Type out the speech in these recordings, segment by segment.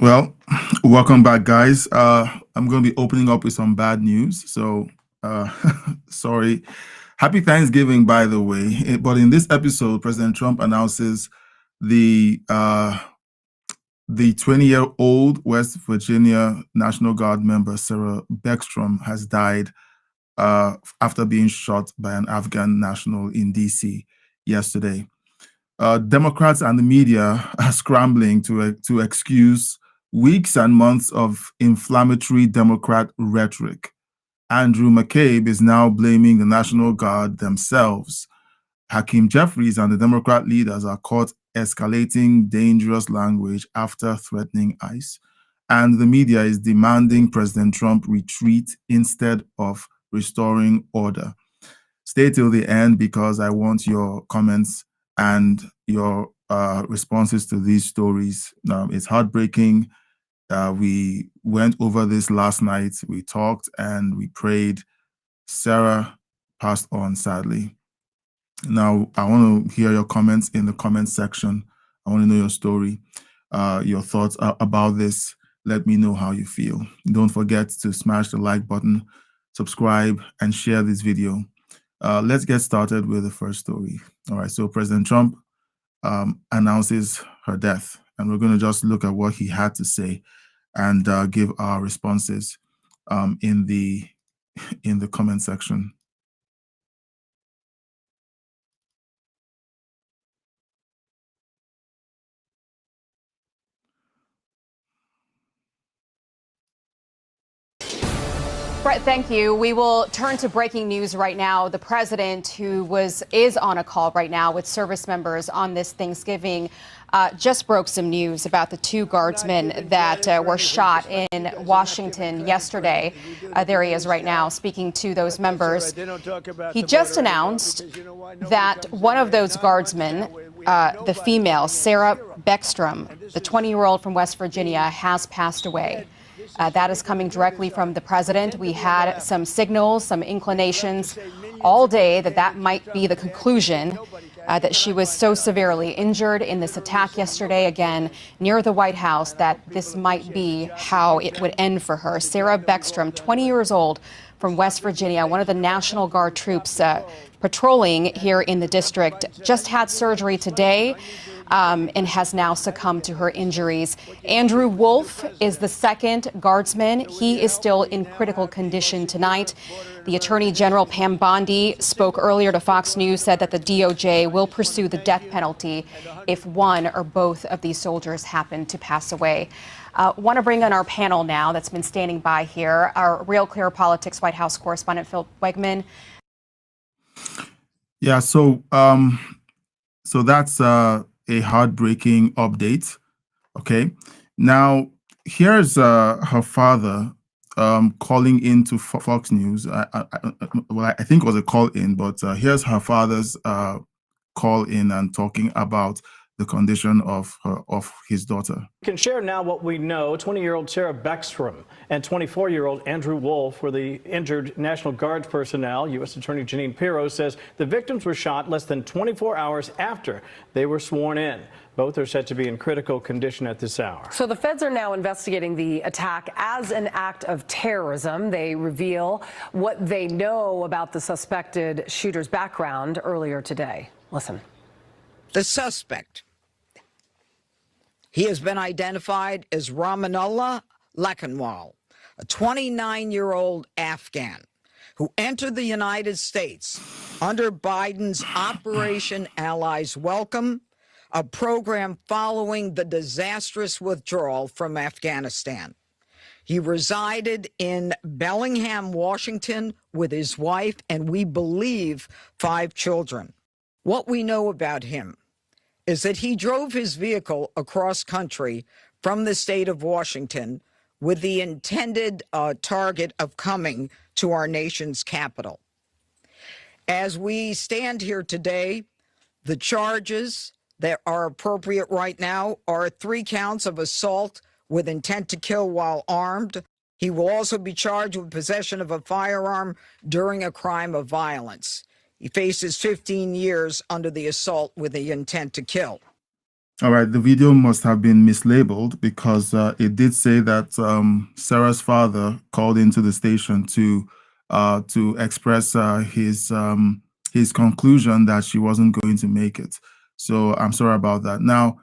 Well, welcome back, guys. I'm going to be opening up with some bad news. So, uh, sorry. Happy Thanksgiving, by the way. But in this episode, President Trump announces the uh, the 20-year-old West Virginia National Guard member Sarah Beckstrom has died after being shot by an Afghan national in D.C. yesterday. Democrats and the media are scrambling to excuse weeks and months of inflammatory Democrat rhetoric. Andrew McCabe is now blaming the National Guard themselves. Hakeem Jeffries and the Democrat leaders are caught escalating dangerous language after threatening ICE. And the media is demanding President Trump retreat instead of restoring order. Stay till the end because I want your comments and your responses to these stories. It's heartbreaking. We went over this last night. We talked and we prayed. Sarah passed on, sadly. Now, I want to hear your comments in the comment section. I want to know your story, your thoughts about this. Let me know how you feel. Don't forget to smash the like button, subscribe, and share this video. Let's get started with the first story. All right, so President Trump announces her death, and we're going to just look at what he had to say and give our responses in the comment section. Brett, thank you. We will turn to breaking news right now. The president, who is on a call right now with service members on this Thanksgiving, just broke some news about the two guardsmen that were shot in Washington yesterday. There he is right now speaking to those members. He just announced that one of those guardsmen, the female, Sarah Beckstrom, the 20-year-old from West Virginia, has passed away. That is coming directly from the president. We had some signals, some inclinations all day that might be the conclusion, that she was so severely injured in this attack yesterday, again, near the White House, that this might be how it would end for her. Sarah Beckstrom, 20 years old, from West Virginia, one of the National Guard troops patrolling here in the district, just had surgery today. And has now succumbed to her injuries. Andrew Wolf is the second guardsman. He is still in critical condition tonight. The Attorney General Pam Bondi spoke earlier to Fox News, said that the DOJ will pursue the death penalty if one or both of these soldiers happen to pass away. Want to bring on our panel now that's been standing by here, our Real Clear Politics White House correspondent, Phil Wegman. Yeah, so that's a heartbreaking update. Okay, now here's her father calling into Fox News. I think it was a call in, but here's her father's call in and talking about the condition of his daughter. We can share now what we know. 20-year-old Sarah Beckstrom and 24-year-old Andrew Wolf were the injured National Guard personnel. U.S. Attorney Jeanine Pirro says the victims were shot less than 24 hours after they were sworn in. Both are said to be in critical condition at this hour. So the feds are now investigating the attack as an act of terrorism. They reveal what they know about the suspected shooter's background earlier today. Listen. The suspect, he has been identified as Ramanullah Lakhanwal, a 29-year-old Afghan who entered the United States under Biden's Operation Allies Welcome, a program following the disastrous withdrawal from Afghanistan. He resided in Bellingham, Washington, with his wife and, we believe, 5 children. What we know about him is that he drove his vehicle across country from the state of Washington with the intended target of coming to our nation's capital. As we stand here today, the charges that are appropriate right now are 3 counts of assault with intent to kill while armed. He will also be charged with possession of a firearm during a crime of violence. He faces 15 years under the assault with the intent to kill. All right, the video must have been mislabeled because it did say that Sarah's father called into the station to express his conclusion that she wasn't going to make it. So I'm sorry about that. Now,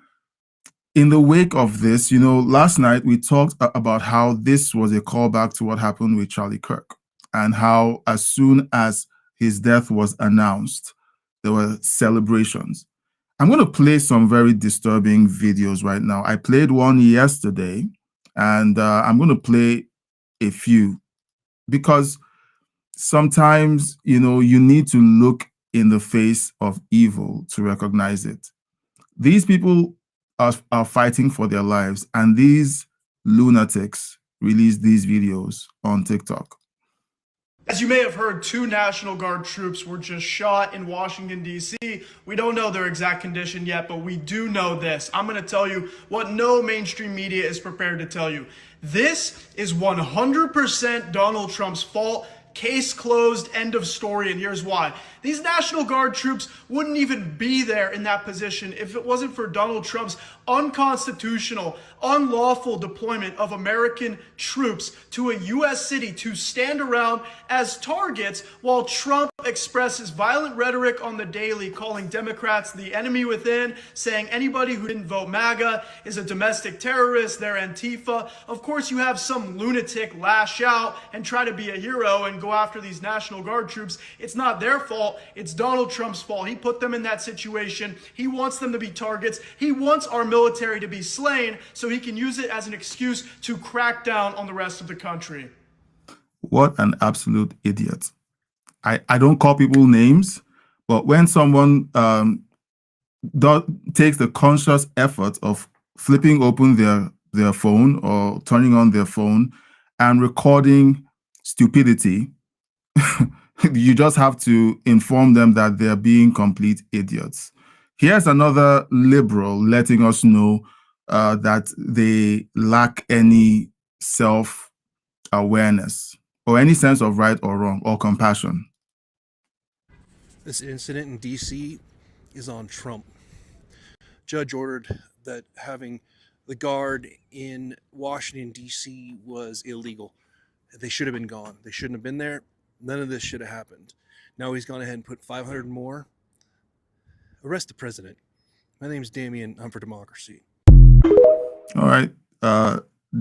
in the wake of this, last night we talked about how this was a callback to what happened with Charlie Kirk, and how as soon as his death was announced, there were celebrations. I'm going to play some very disturbing videos right now. I played one yesterday, and I'm going to play a few because sometimes, you need to look in the face of evil to recognize it. These people are fighting for their lives, and these lunatics release these videos on TikTok. As you may have heard, 2 National Guard troops were just shot in Washington, D.C. We don't know their exact condition yet, but we do know this. I'm going to tell you what no mainstream media is prepared to tell you. This is 100% Donald Trump's fault. Case closed, end of story, and here's why. These National Guard troops wouldn't even be there in that position if it wasn't for Donald Trump's unconstitutional, unlawful deployment of American troops to a U.S. city to stand around as targets while Trump expresses violent rhetoric on the daily, calling Democrats the enemy within, saying anybody who didn't vote MAGA is a domestic terrorist, they're Antifa. Of course, you have some lunatic lash out and try to be a hero and go after these National Guard troops. It's not their fault. It's Donald Trump's fault. He put them in that situation. He wants them to be targets. He wants our military to be slain so he can use it as an excuse to crack down on the rest of the country. What an absolute idiot. I don't call people names, but when someone takes the conscious effort of flipping open their phone or turning on their phone and recording stupidity, you just have to inform them that they're being complete idiots. Here's another liberal letting us know that they lack any self-awareness or any sense of right or wrong or compassion. This incident in D.C. is on Trump. Judge ordered that having the guard in Washington, D.C. was illegal. They should have been gone. They shouldn't have been there. None of this should have happened. Now he's gone ahead and put 500 more. Arrest the president. My name's Damien. I'm for democracy. All right.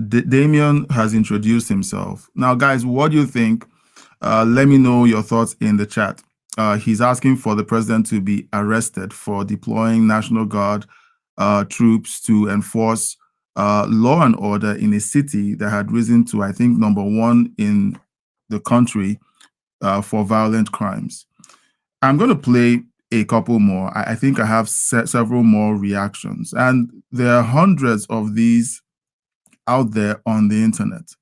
Damien has introduced himself. Now, guys, what do you think? Let me know your thoughts in the chat. He's asking for the president to be arrested for deploying National Guard troops to enforce law and order in a city that had risen to, I think, #1 in the country for violent crimes. I'm going to play a couple more. I think I have several more reactions, and there are hundreds of these out there on the internet.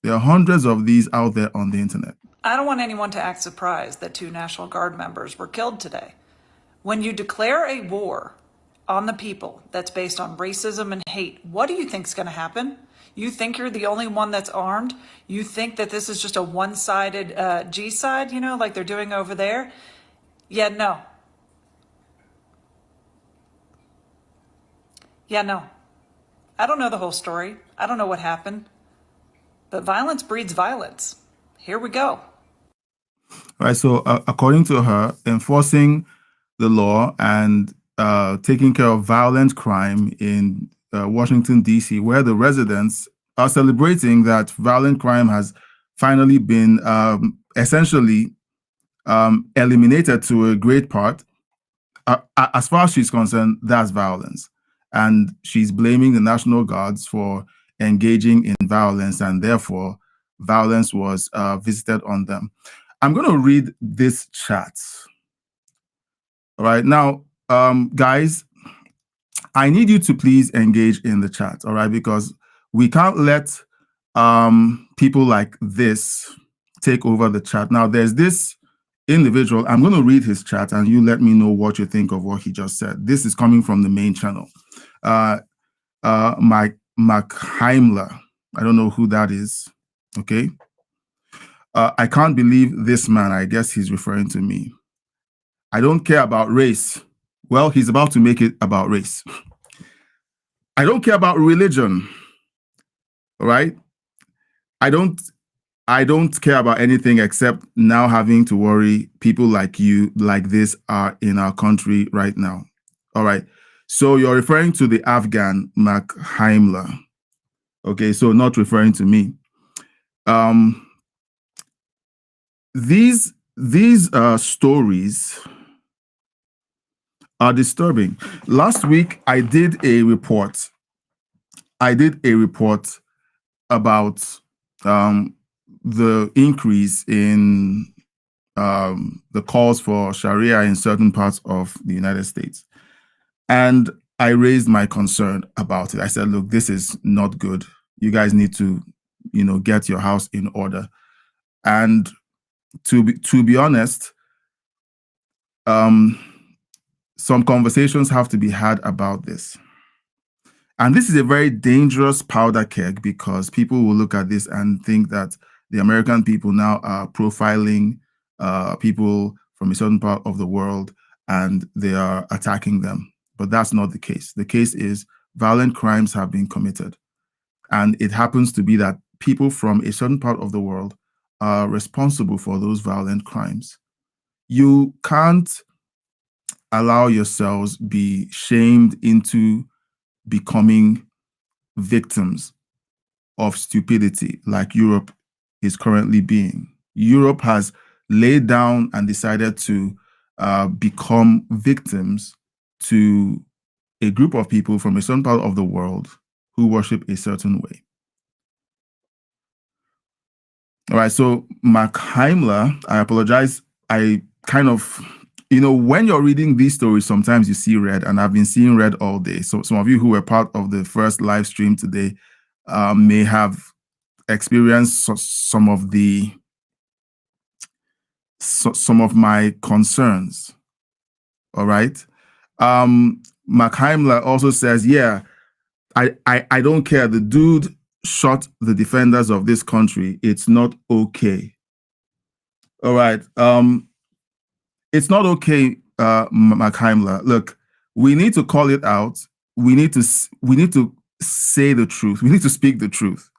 There are hundreds of these out there on the internet. I don't want anyone to act surprised that 2 National Guard members were killed today. When you declare a war on the people that's based on racism and hate, what do you think is going to happen? You think you're the only one that's armed? You think that this is just a one-sided G-side, like they're doing over there? Yeah, no. Yeah, no. I don't know the whole story. I don't know what happened. But violence breeds violence. Here we go. All right, so according to her, enforcing the law and taking care of violent crime in Washington, D.C., where the residents are celebrating that violent crime has finally been essentially eliminated to a great part. As far as she's concerned, that's violence. And she's blaming the National Guards for engaging in violence, and therefore violence was visited on them. I'm going to read this chat. All right, now, guys, I need you to please engage in the chat, all right, because we can't let people like this take over the chat. Now, there's this individual. I'm going to read his chat, and you let me know what you think of what he just said. This is coming from the main channel. Mike Heimler. I don't know who that is. Okay. I can't believe this man. I guess he's referring to me. I don't care about race. Well, he's about to make it about race. I don't care about religion, right? I don't care about anything except now having to worry people like you, like this, are in our country right now. All right. So you're referring to the Afghan Mark Heimler. Okay, so not referring to me. These stories are disturbing. Last week, I did a report. About the increase in the calls for Sharia in certain parts of the United States. And I raised my concern about it. I said, look, this is not good. You guys need to, get your house in order. And to be honest, some conversations have to be had about this. And this is a very dangerous powder keg, because people will look at this and think that the American people now are profiling people from a certain part of the world and they are attacking them. But that's not the case. The case is violent crimes have been committed. And it happens to be that people from a certain part of the world are responsible for those violent crimes. You can't allow yourselves be shamed into becoming victims of stupidity like Europe is currently being. Europe has laid down and decided to become victims to a group of people from a certain part of the world who worship a certain way. All right, so Mark Heimler, I apologize. I kind of, when you're reading these stories, sometimes you see red, and I've been seeing red all day. So some of you who were part of the first live stream today may have experienced some of my concerns. All right. Mark Heimler also says, yeah, I don't care. The dude shot the defenders of this country. It's not okay. All right. It's not okay, Mark Heimler. Look, we need to call it out. We need to say the truth. We need to speak the truth.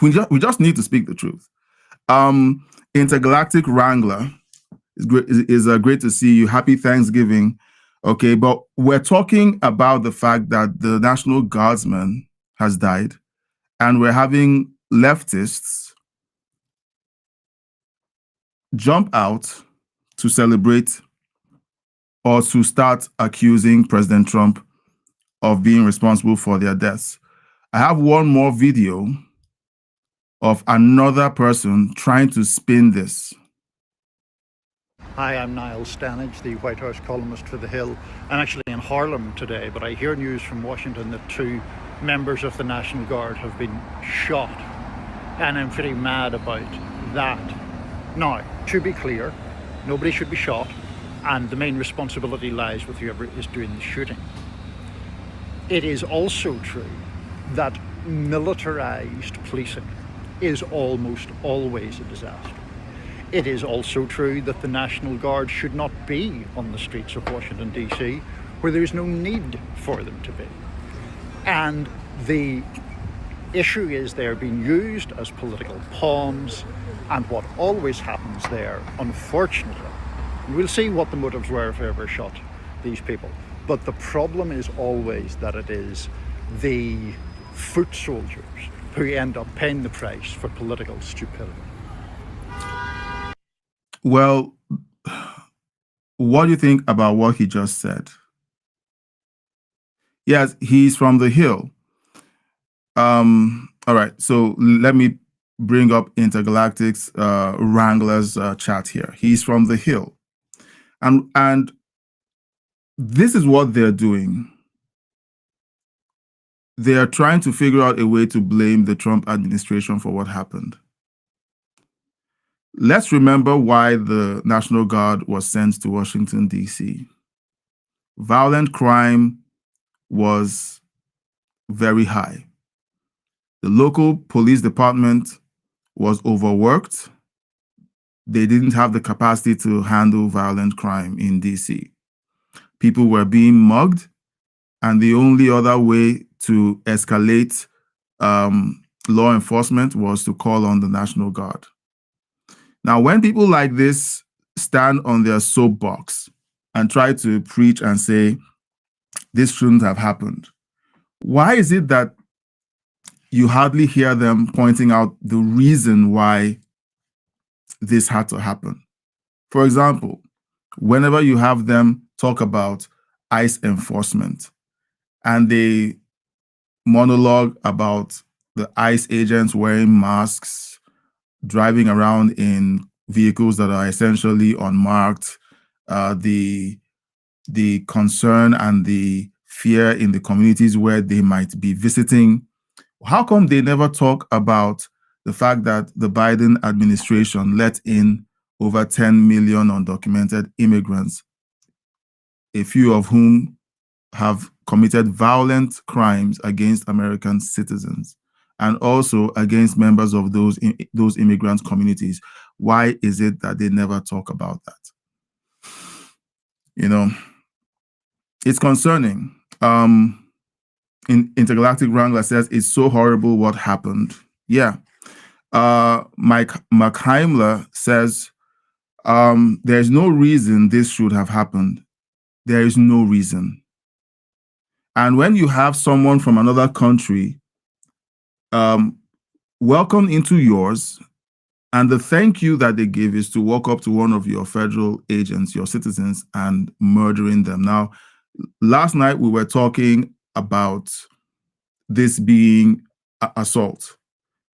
We just need to speak the truth. Intergalactic Wrangler is great to see you. Happy Thanksgiving. Okay, but we're talking about the fact that the National Guardsman has died, and we're having leftists jump out to celebrate or to start accusing President Trump of being responsible for their deaths. I have one more video of another person trying to spin this. Hi, I'm Niall Stanage, the White House columnist for The Hill. I'm actually in Harlem today, but I hear news from Washington that 2 members of the National Guard have been shot, and I'm pretty mad about that. Now, to be clear, nobody should be shot, and the main responsibility lies with whoever is doing the shooting. It is also true that militarized policing is almost always a disaster. It is also true that the National Guard should not be on the streets of Washington, D.C., where there is no need for them to be. And the issue is they're being used as political pawns, and what always happens there, unfortunately, and we'll see what the motives were if they ever shot these people, but the problem is always that it is the foot soldiers who end up paying the price for political stupidity. Well, what do you think about what he just said? Yes, he's from The Hill. All right, so let me bring up Intergalactic's Wrangler's chat here. He's from The Hill. And this is what they're doing. They are trying to figure out a way to blame the Trump administration for what happened. Let's remember why the National Guard was sent to Washington, D.C. Violent crime was very high. The local police department was overworked. They didn't have the capacity to handle violent crime in D.C. People were being mugged, and the only other way to escalate law enforcement was to call on the National Guard. Now, when people like this stand on their soapbox and try to preach and say, this shouldn't have happened, why is it that you hardly hear them pointing out the reason why this had to happen? For example, whenever you have them talk about ICE enforcement and they monologue about the ICE agents wearing masks, driving around in vehicles that are essentially unmarked, the concern and the fear in the communities where they might be visiting, how come they never talk about the fact that the Biden administration let in over 10 million undocumented immigrants, a few of whom have committed violent crimes against American citizens and also against members of those immigrant communities? Why is it that they never talk about that? You know, it's concerning. Intergalactic Wrangler says it's so horrible what happened. Yeah. Mike Heimler says there's no reason this should have happened. There is no reason. And when you have someone from another country welcome into yours, and the thank you that they give is to walk up to one of your federal agents, your citizens, and murdering them. Now, last night we were talking about this being assault.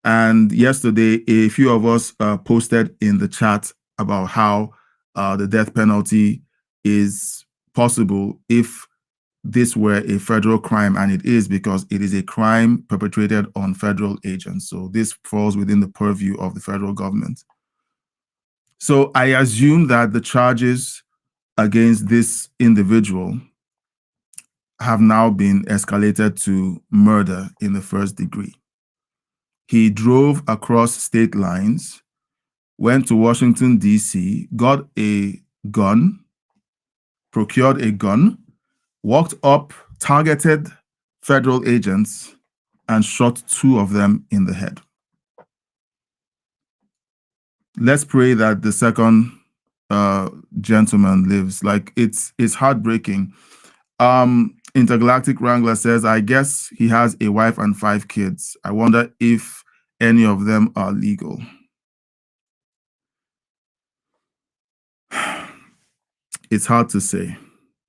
And yesterday, a few of us posted in the chat about how the death penalty is possible if this were a federal crime, and it is, because it is a crime perpetrated on federal agents. So this falls within the purview of the federal government. So I assume that the charges against this individual have now been escalated to murder in the first degree. He drove across state lines, went to Washington, D.C., got a gun, procured a gun, walked up, targeted federal agents, and shot 2 of them in the head. Let's pray that the second gentleman lives. Like, it's heartbreaking. Intergalactic Wrangler says, I guess he has a wife and 5 kids. I wonder if any of them are legal. It's hard to say.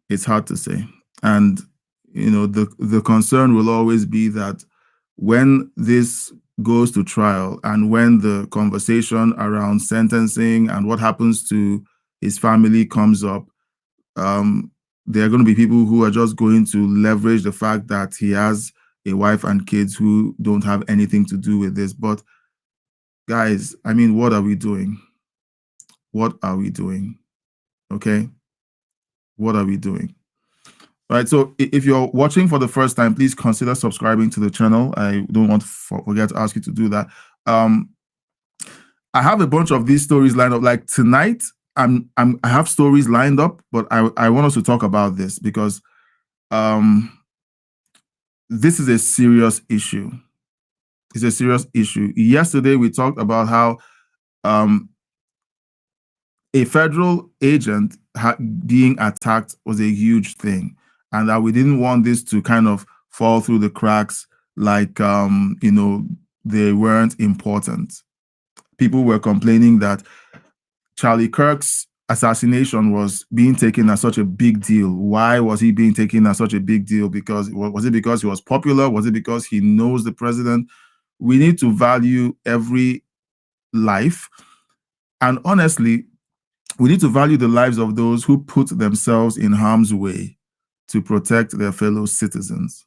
It's hard to say. And, you know, the concern will always be that when this goes to trial and when the conversation around sentencing and what happens to his family comes up, there are going to be people who are just going to leverage the fact that he has a wife and kids who don't have anything to do with this. But guys, I mean, what are we doing? What are we doing? Okay? What are we doing? All right, so if you're watching for the first time, please consider subscribing to the channel. I don't want to forget to ask you to do that. I have a bunch of these stories lined up. Like tonight, I have stories lined up, but I want us to talk about this because this is a serious issue. It's a serious issue. Yesterday, we talked about how a federal agent being attacked was a huge thing, and that we didn't want this to kind of fall through the cracks like, you know, they weren't important. People were complaining that Charlie Kirk's assassination was being taken as such a big deal. Why was he being taken as such a big deal? Because was it because he was popular? Was it because he knows the president? We need to value every life. And honestly, we need to value the lives of those who put themselves in harm's way to protect their fellow citizens.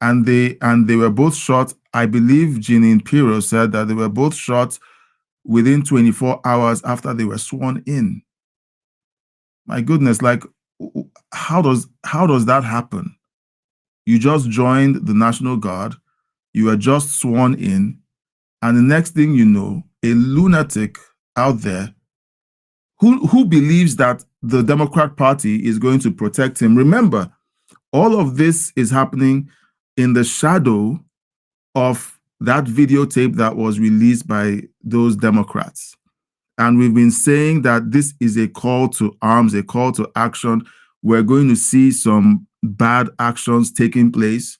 And they were both shot. I believe Jeanine Pirro said that they were both shot within 24 hours after they were sworn in. My goodness, like, how does that happen? You just joined the National Guard, you were just sworn in, and the next thing you know, a lunatic out there who believes that the Democrat Party is going to protect him. Remember, all of this is happening in the shadow of that videotape that was released by those Democrats. And we've been saying that this is a call to arms, a call to action. We're going to see some bad actions taking place,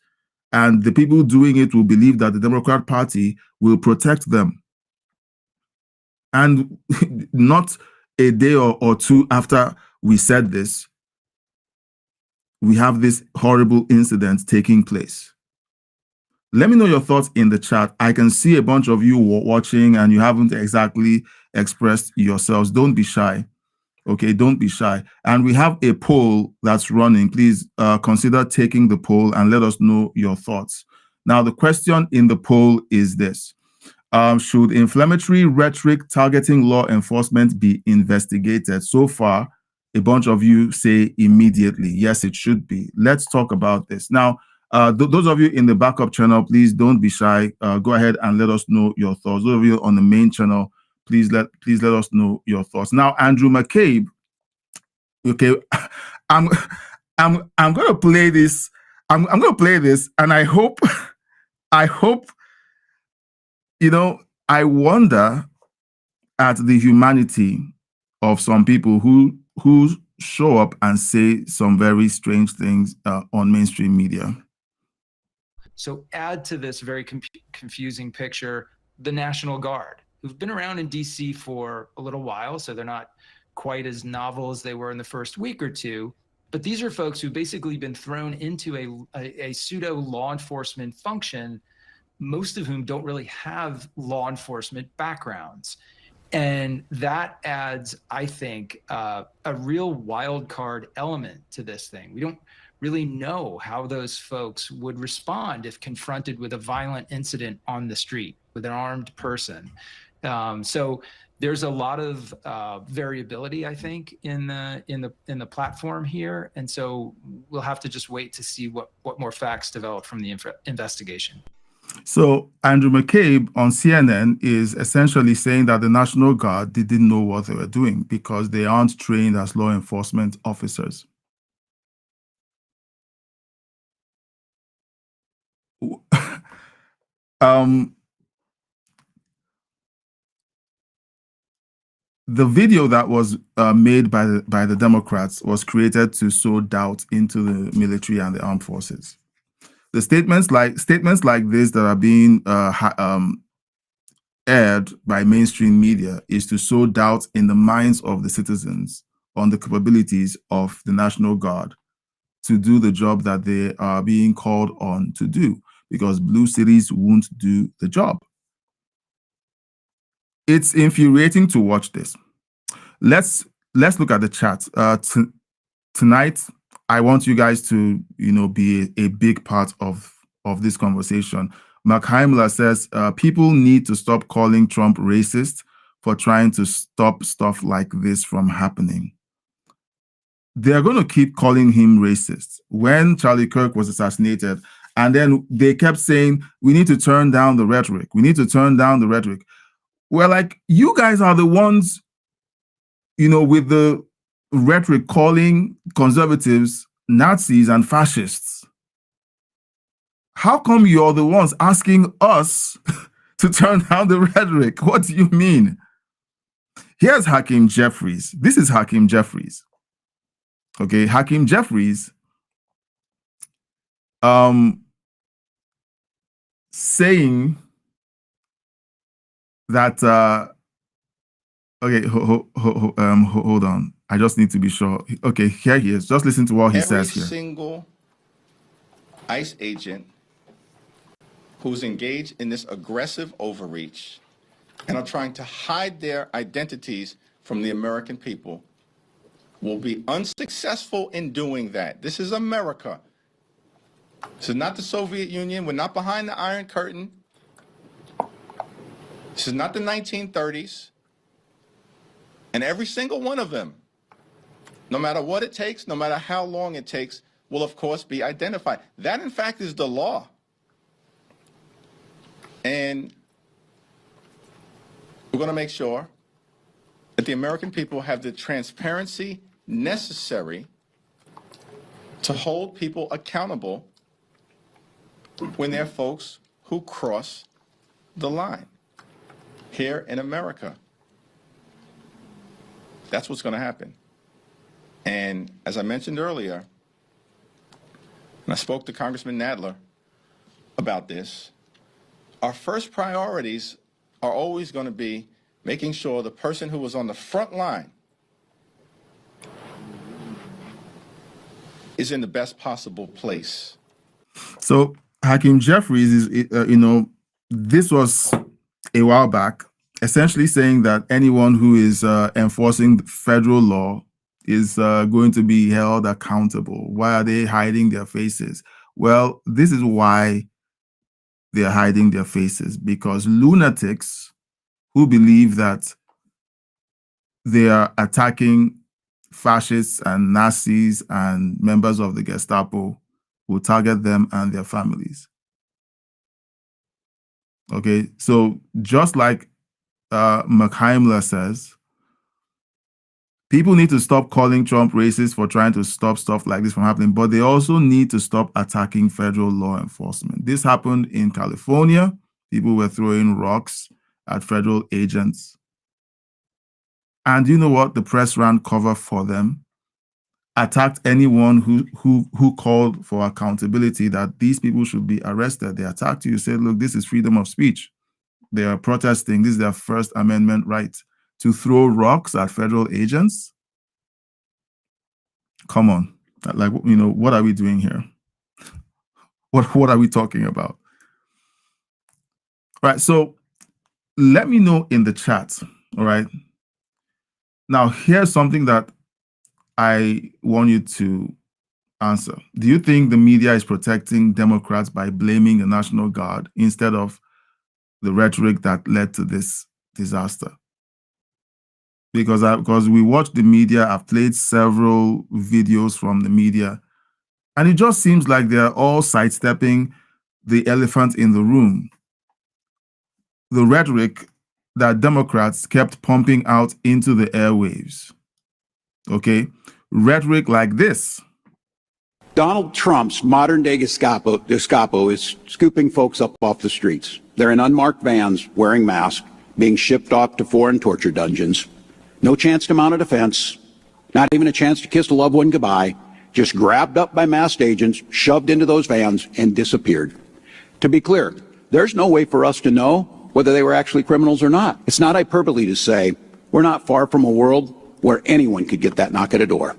and the people doing it will believe that the Democrat Party will protect them. And not a day or two after we said this, we have this horrible incident taking place. Let me know your thoughts in the chat. I can see a bunch of you watching and you haven't exactly expressed yourselves. Don't be shy. Okay, don't be shy. And we have a poll that's running. Please consider taking the poll and let us know your thoughts. Now, the question in the poll is this. Should inflammatory rhetoric targeting law enforcement be investigated? So far, a bunch of you say immediately, yes, it should be. Let's talk about this. Now, those of you in the backup channel, please don't be shy. Go ahead and let us know your thoughts. Those of you on the main channel, please let us know your thoughts. Now, Andrew McCabe, okay, I'm gonna play this. I'm gonna play this, and I hope, you know, I wonder at the humanity of some people who show up and say some very strange things on mainstream media. So add to this very confusing picture the National Guard, who've been around in D.C. for a little while, so they're not quite as novel as they were in the first week or two. But these are folks who've basically been thrown into a pseudo law enforcement function, most of whom don't really have law enforcement backgrounds. And that adds, I think, a real wild card element to this thing. We don't really know how those folks would respond if confronted with a violent incident on the street with an armed person. So there's a lot of variability, I think, in the platform here, and so we'll have to just wait to see what more facts develop from the investigation. So Andrew McCabe on CNN is essentially saying that the National Guard didn't know what they were doing because they aren't trained as law enforcement officers. The video that was made by the Democrats was created to sow doubt into the military and the armed forces. The statements like this that are being aired by mainstream media is to sow doubt in the minds of the citizens on the capabilities of the National Guard to do the job that they are being called on to do, because blue cities won't do the job. It's infuriating to watch this. Let's look at the chat. Tonight, I want you guys to, be a big part of this conversation. Mark Heimler says, people need to stop calling Trump racist for trying to stop stuff like this from happening. They're going to keep calling him racist. When Charlie Kirk was assassinated, and then they kept saying, we need to turn down the rhetoric. We need to turn down the rhetoric. Well, like, you guys are the ones, with the rhetoric calling conservatives Nazis and fascists. How come you're the ones asking us to turn down the rhetoric? What do you mean? Here's Hakeem Jeffries. This is Hakeem Jeffries. Okay, Hakeem Jeffries saying that okay, hold on. I just need to be sure. Okay, here he is. Just listen to what he says here. Every single ICE agent who's engaged in this aggressive overreach and are trying to hide their identities from the American people will be unsuccessful in doing that. This is America. This is not the Soviet Union. We're not behind the Iron Curtain. This is not the 1930s. And every single one of them, no matter what it takes, no matter how long it takes, will of course be identified. That in fact is the law. And we're going to make sure that the American people have the transparency necessary to hold people accountable when there are folks who cross the line here in America. That's what's going to happen. And as I mentioned earlier, and I spoke to Congressman Nadler about this, our first priorities are always going to be making sure the person who was on the front line is in the best possible place. So Hakeem Jeffries is, this was a while back, essentially saying that anyone who is enforcing federal law is going to be held accountable. Why are they hiding their faces? Well, this is why they are hiding their faces, because lunatics who believe that they are attacking fascists and Nazis and members of the Gestapo will target them and their families. Okay, so just like McHeimler says, people need to stop calling Trump racist for trying to stop stuff like this from happening, but they also need to stop attacking federal law enforcement. This happened in California. People were throwing rocks at federal agents. And you know what? The press ran cover for them, attacked anyone who called for accountability, that these people should be arrested. They attacked you, said, look, this is freedom of speech. They are protesting. This is their First Amendment right to throw rocks at federal agents. Come on. Like, what are we doing here? What are we talking about? All right, so let me know in the chat, all right? Now, here's something that I want you to answer. Do you think the media is protecting Democrats by blaming the National Guard instead of the rhetoric that led to this disaster? Because we watched the media, I've played several videos from the media, and it just seems like they're all sidestepping the elephant in the room. The rhetoric that Democrats kept pumping out into the airwaves. Okay? Rhetoric like this. Donald Trump's modern-day Gestapo is scooping folks up off the streets. They're in unmarked vans, wearing masks, being shipped off to foreign torture dungeons. No chance to mount a defense, not even a chance to kiss a loved one goodbye, just grabbed up by masked agents, shoved into those vans, and disappeared. To be clear, there's no way for us to know whether they were actually criminals or not. It's not hyperbole to say we're not far from a world where anyone could get that knock at a door.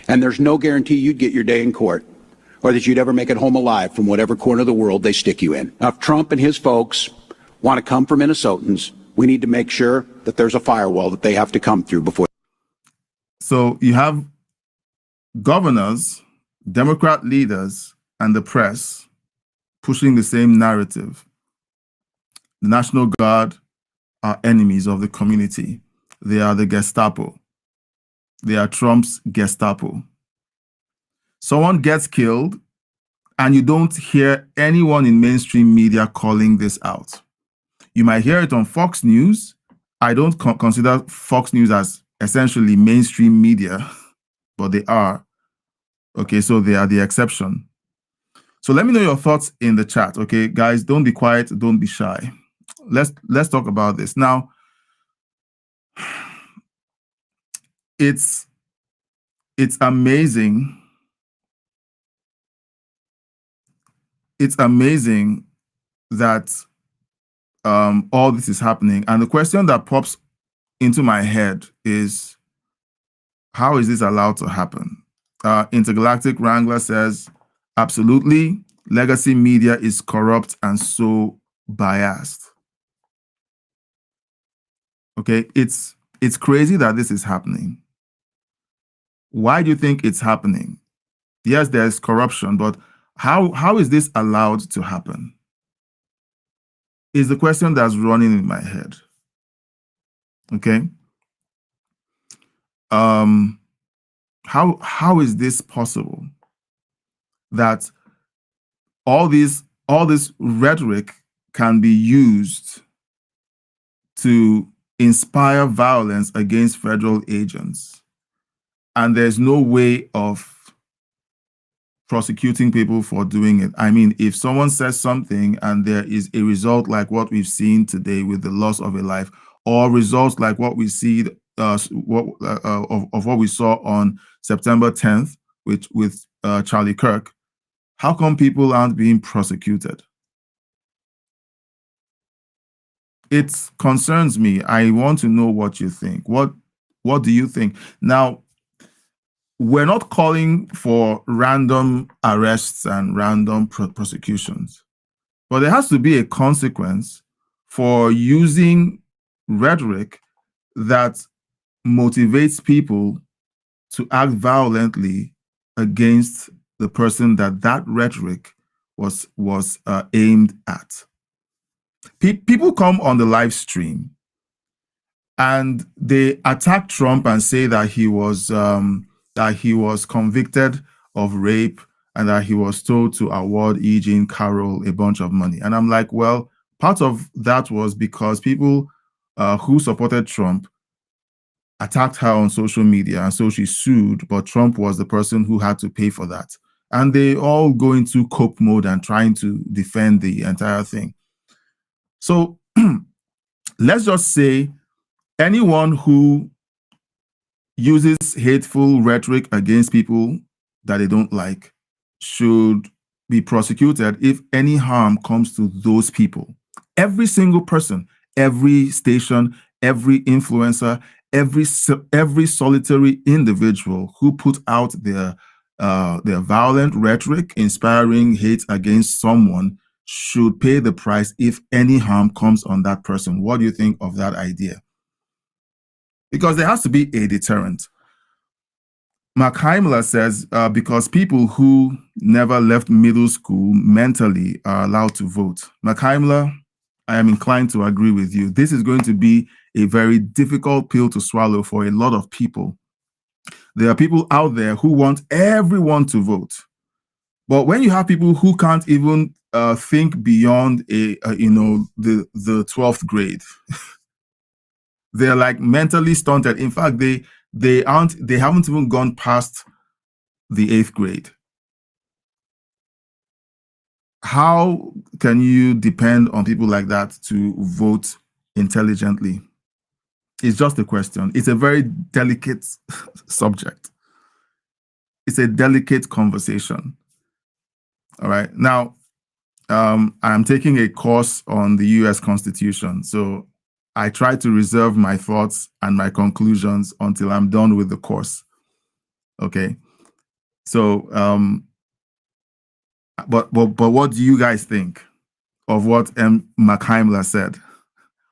And there's no guarantee you'd get your day in court or that you'd ever make it home alive from whatever corner of the world they stick you in. Now, if Trump and his folks want to come for Minnesotans, we need to make sure that there's a firewall that they have to come through before. So you have governors, Democrat leaders, and the press pushing the same narrative. The National Guard are enemies of the community. They are the Gestapo. They are Trump's Gestapo. Someone gets killed, and you don't hear anyone in mainstream media calling this out. You might hear it on Fox News. I don't consider Fox News as essentially mainstream media, but they are. Okay, so they are the exception. So let me know your thoughts in the chat. Okay, guys, don't be quiet, don't be shy. Let's talk about this. Now, it's amazing. It's amazing that all this is happening. And the question that pops into my head is, how is this allowed to happen? Intergalactic Wrangler says, absolutely, legacy media is corrupt and so biased. Okay, it's crazy that this is happening. Why do you think it's happening? Yes, there's corruption, but how is this allowed to happen? Is the question that's running in my head. Okay. How is this possible that all this rhetoric can be used to inspire violence against federal agents, and there's no way of prosecuting people for doing it. I mean, if someone says something and there is a result like what we've seen today with the loss of a life, or results like what we see of what we saw on September 10th with Charlie Kirk, how come people aren't being prosecuted? It concerns me. I want to know what you think. What do you think? Now, we're not calling for random arrests and random prosecutions, but there has to be a consequence for using rhetoric that motivates people to act violently against the person that rhetoric was aimed at. People come on the live stream and they attack Trump and say that he was convicted of rape and that he was told to award E. Jean Carroll a bunch of money. And I'm like, well, part of that was because people who supported Trump attacked her on social media, and so she sued, but Trump was the person who had to pay for that. And they all go into cope mode and trying to defend the entire thing. So let's just say anyone who uses hateful rhetoric against people that they don't like should be prosecuted if any harm comes to those people. Every single person, every station, every influencer, every solitary individual who put out their violent rhetoric inspiring hate against someone should pay the price if any harm comes on that person. What do you think of that idea? Because there has to be a deterrent. Mark Heimler says, because people who never left middle school mentally are allowed to vote. Mark Heimler, I am inclined to agree with you. This is going to be a very difficult pill to swallow for a lot of people. There are people out there who want everyone to vote. But when you have people who can't even think beyond the 12th grade, they're like mentally stunted. In fact, they haven't even gone past the 8th grade. How can you depend on people like that to vote intelligently? It's just a question. It's a very delicate subject. It's a delicate conversation. All right. Now, I'm taking a course on the US Constitution. So I try to reserve my thoughts and my conclusions until I'm done with the course. Okay. So, but what do you guys think of what Mark Heimler said?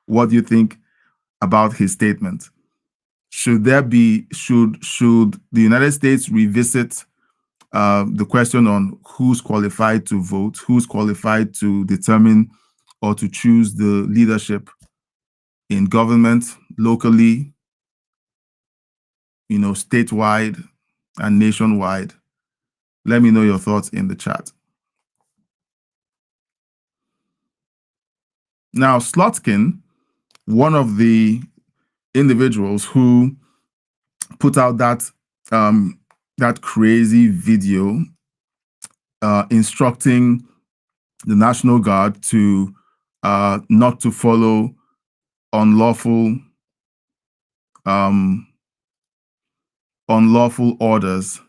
What do you think about his statement? Should the United States revisit the question on who's qualified to vote, who's qualified to determine or to choose the leadership in government, locally, statewide and nationwide? Let me know your thoughts in the chat. Now, Slotkin, one of the individuals who put out that crazy video instructing the National Guard to not to follow unlawful orders,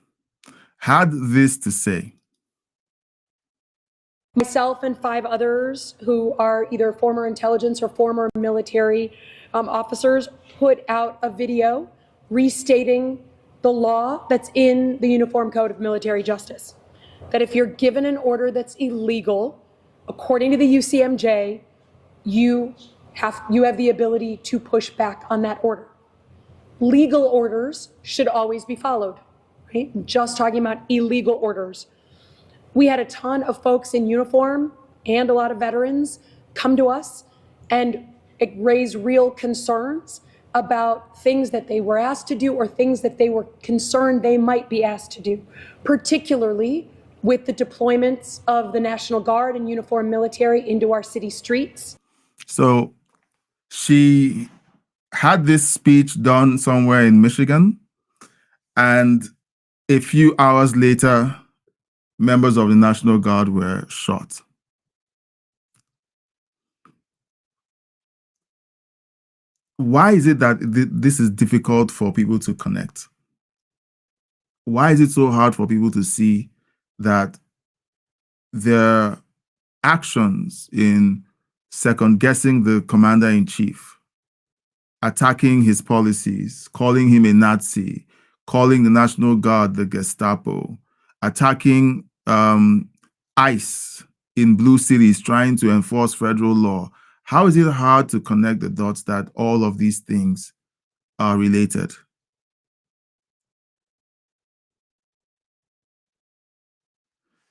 had this to say. Myself and 5 others who are either former intelligence or former military officers put out a video restating the law that's in the Uniform Code of Military Justice. That if you're given an order that's illegal, according to the UCMJ, you have the ability to push back on that order. Legal orders should always be followed, right? I'm just talking about illegal orders. We had a ton of folks in uniform and a lot of veterans come to us and raise real concerns about things that they were asked to do or things that they were concerned they might be asked to do, particularly with the deployments of the National Guard and uniformed military into our city streets. So she had this speech done somewhere in Michigan, and a few hours later, members of the National Guard were shot. Why is it that this is difficult for people to connect? Why is it so hard for people to see that their actions in second-guessing the commander-in-chief, attacking his policies, calling him a Nazi, calling the National Guard the Gestapo, attacking ICE in blue cities, trying to enforce federal law? How is it hard to connect the dots that all of these things are related?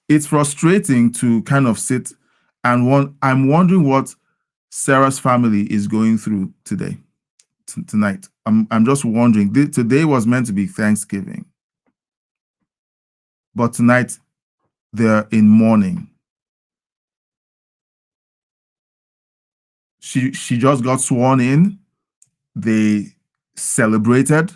It's frustrating to kind of sit and I'm wondering what Sarah's family is going through today, tonight. I'm just wondering. Today was meant to be Thanksgiving, but tonight they're in mourning. She just got sworn in. They celebrated.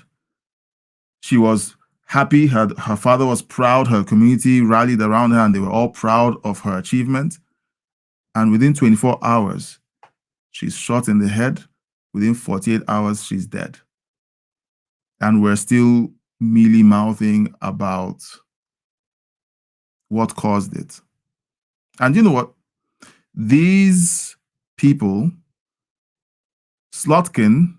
She was happy. Her father was proud. Her community rallied around her, and they were all proud of her achievement. And within 24 hours, she's shot in the head. Within 48 hours, she's dead. And we're still mealy-mouthing about what caused it. And you know what? These people, Slotkin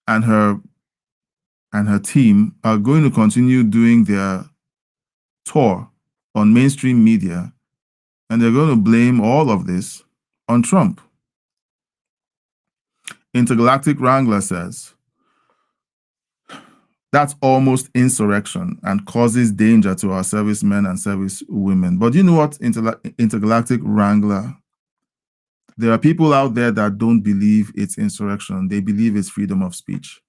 and her team, are going to continue doing their tour on mainstream media, and they're going to blame all of this on Trump. Intergalactic Wrangler says, that's almost insurrection and causes danger to our servicemen and servicewomen. But you know what, Intergalactic Wrangler? There are people out there that don't believe it's insurrection. They believe it's freedom of speech.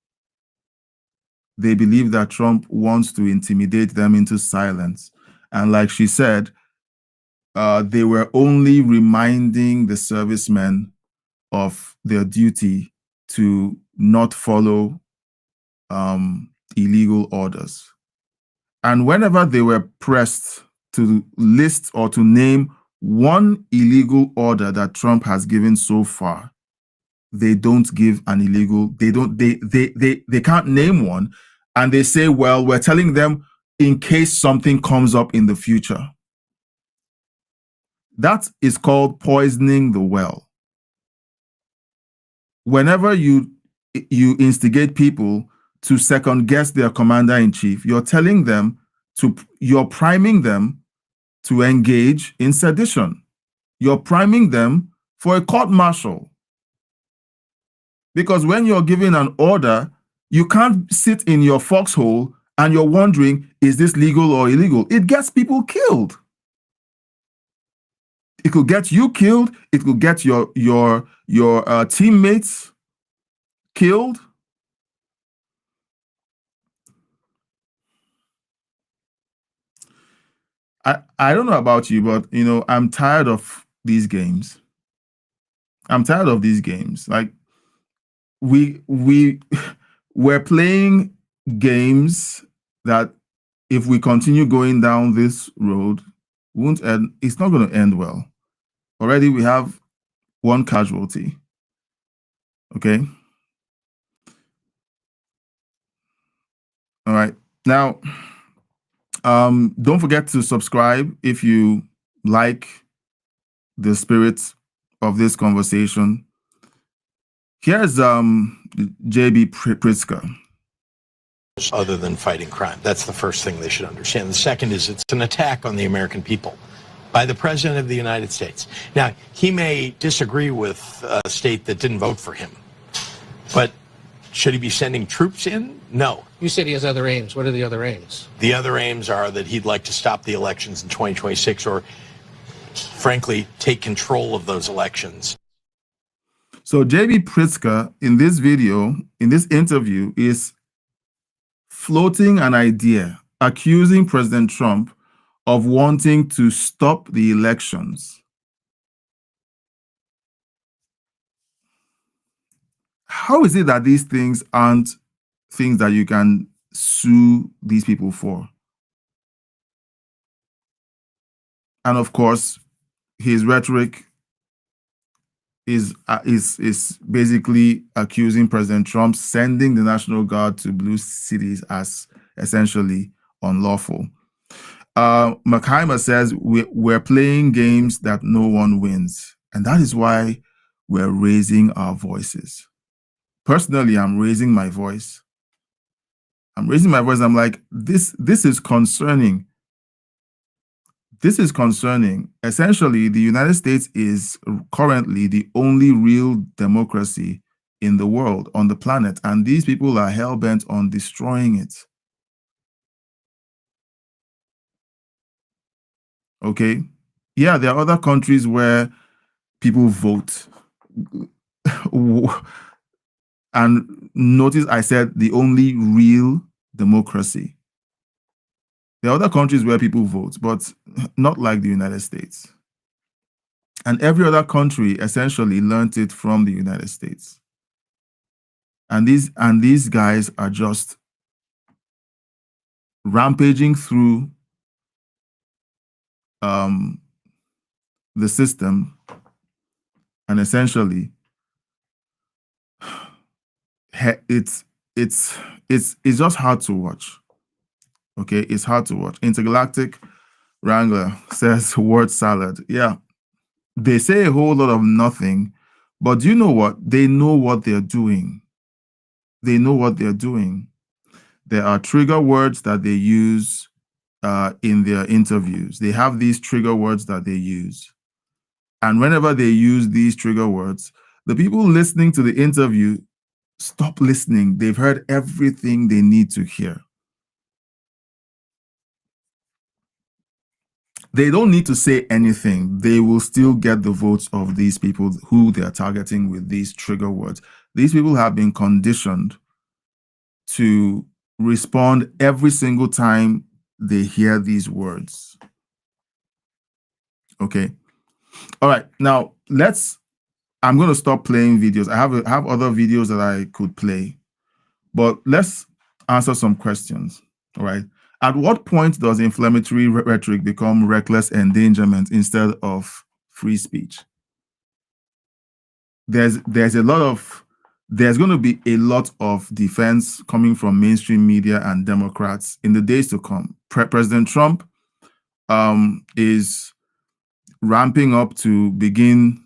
They believe that Trump wants to intimidate them into silence. And like she said, they were only reminding the servicemen of their duty to not follow illegal orders. And whenever they were pressed to list or to name one illegal order that Trump has given so far, they don't give an illegal, they can't name one. And they say, well, we're telling them in case something comes up in the future. That is called poisoning the well. Whenever you instigate people to second guess their commander-in-chief, you're telling them you're priming them to engage in sedition. You're priming them for a court-martial. Because when you're giving an order, you can't sit in your foxhole and you're wondering, is this legal or illegal? It gets people killed. It could get you killed. It could get your teammates killed. I don't know about you, but you know, I'm tired of these games. I'm tired of these games. Like we're playing games that if we continue going down this road, won't end. It's not going to end well. Already we have one casualty. Okay. All right. Now, don't forget to subscribe if you like the spirit of this conversation. Here's J.B. Pritzker. Other than fighting crime. That's the first thing they should understand. The second is it's an attack on the American people by the President of the United States. Now, he may disagree with a state that didn't vote for him, but should he be sending troops in? No. You said he has other aims. What are the other aims? The other aims are that he'd like to stop the elections in 2026 or, frankly, take control of those elections. So J.B. Pritzker, in this video, in this interview, is floating an idea, accusing President Trump of wanting to stop the elections. How is it that these things aren't things that you can sue these people for? And of course, his rhetoric is basically accusing President Trump sending the National Guard to blue cities as essentially unlawful. Mackheimer says we're playing games that no one wins, and that is why we're raising our voices. Personally, I'm raising my voice. I'm like, this is concerning. This is concerning. Essentially, the United States is currently the only real democracy in the world, on the planet, and these people are hell-bent on destroying it. Okay? Yeah, there are other countries where people vote. And notice I said the only real democracy. There are other countries where people vote, but not like the United States. And every other country essentially learned it from the United States. And these guys are just rampaging through the system, and essentially it's just hard to watch. Okay, it's hard to watch. Intergalactic Wrangler says word salad. Yeah, they say a whole lot of nothing, but do you know what? They know what they're doing. They know what they're doing. There are trigger words that they use in their interviews. They have these trigger words that they use. And whenever they use these trigger words, the people listening to the interview stop listening. They've heard everything they need to hear. They don't need to say anything. They will still get the votes of these people who they are targeting with these trigger words. These people have been conditioned to respond every single time they hear these words. Okay. All right. Now I'm going to stop playing videos. I have other videos that I could play, but let's answer some questions. All right. At what point does inflammatory rhetoric become reckless endangerment instead of free speech? There's going to be a lot of defense coming from mainstream media and Democrats in the days to come. President Trump is ramping up to begin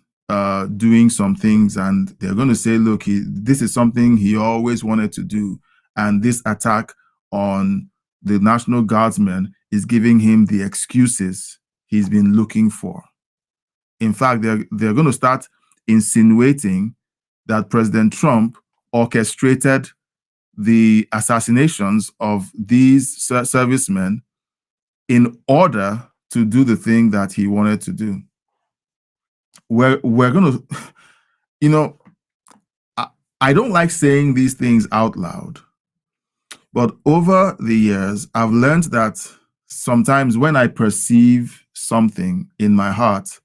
doing some things, and they're going to say, look, this is something he always wanted to do, and this attack on the National Guardsmen is giving him the excuses he's been looking for. In fact, they're going to start insinuating that President Trump orchestrated the assassinations of these servicemen in order to do the thing that he wanted to do. We're going to, you know, I don't like saying these things out loud, but over the years, I've learned that sometimes when I perceive something in my heart,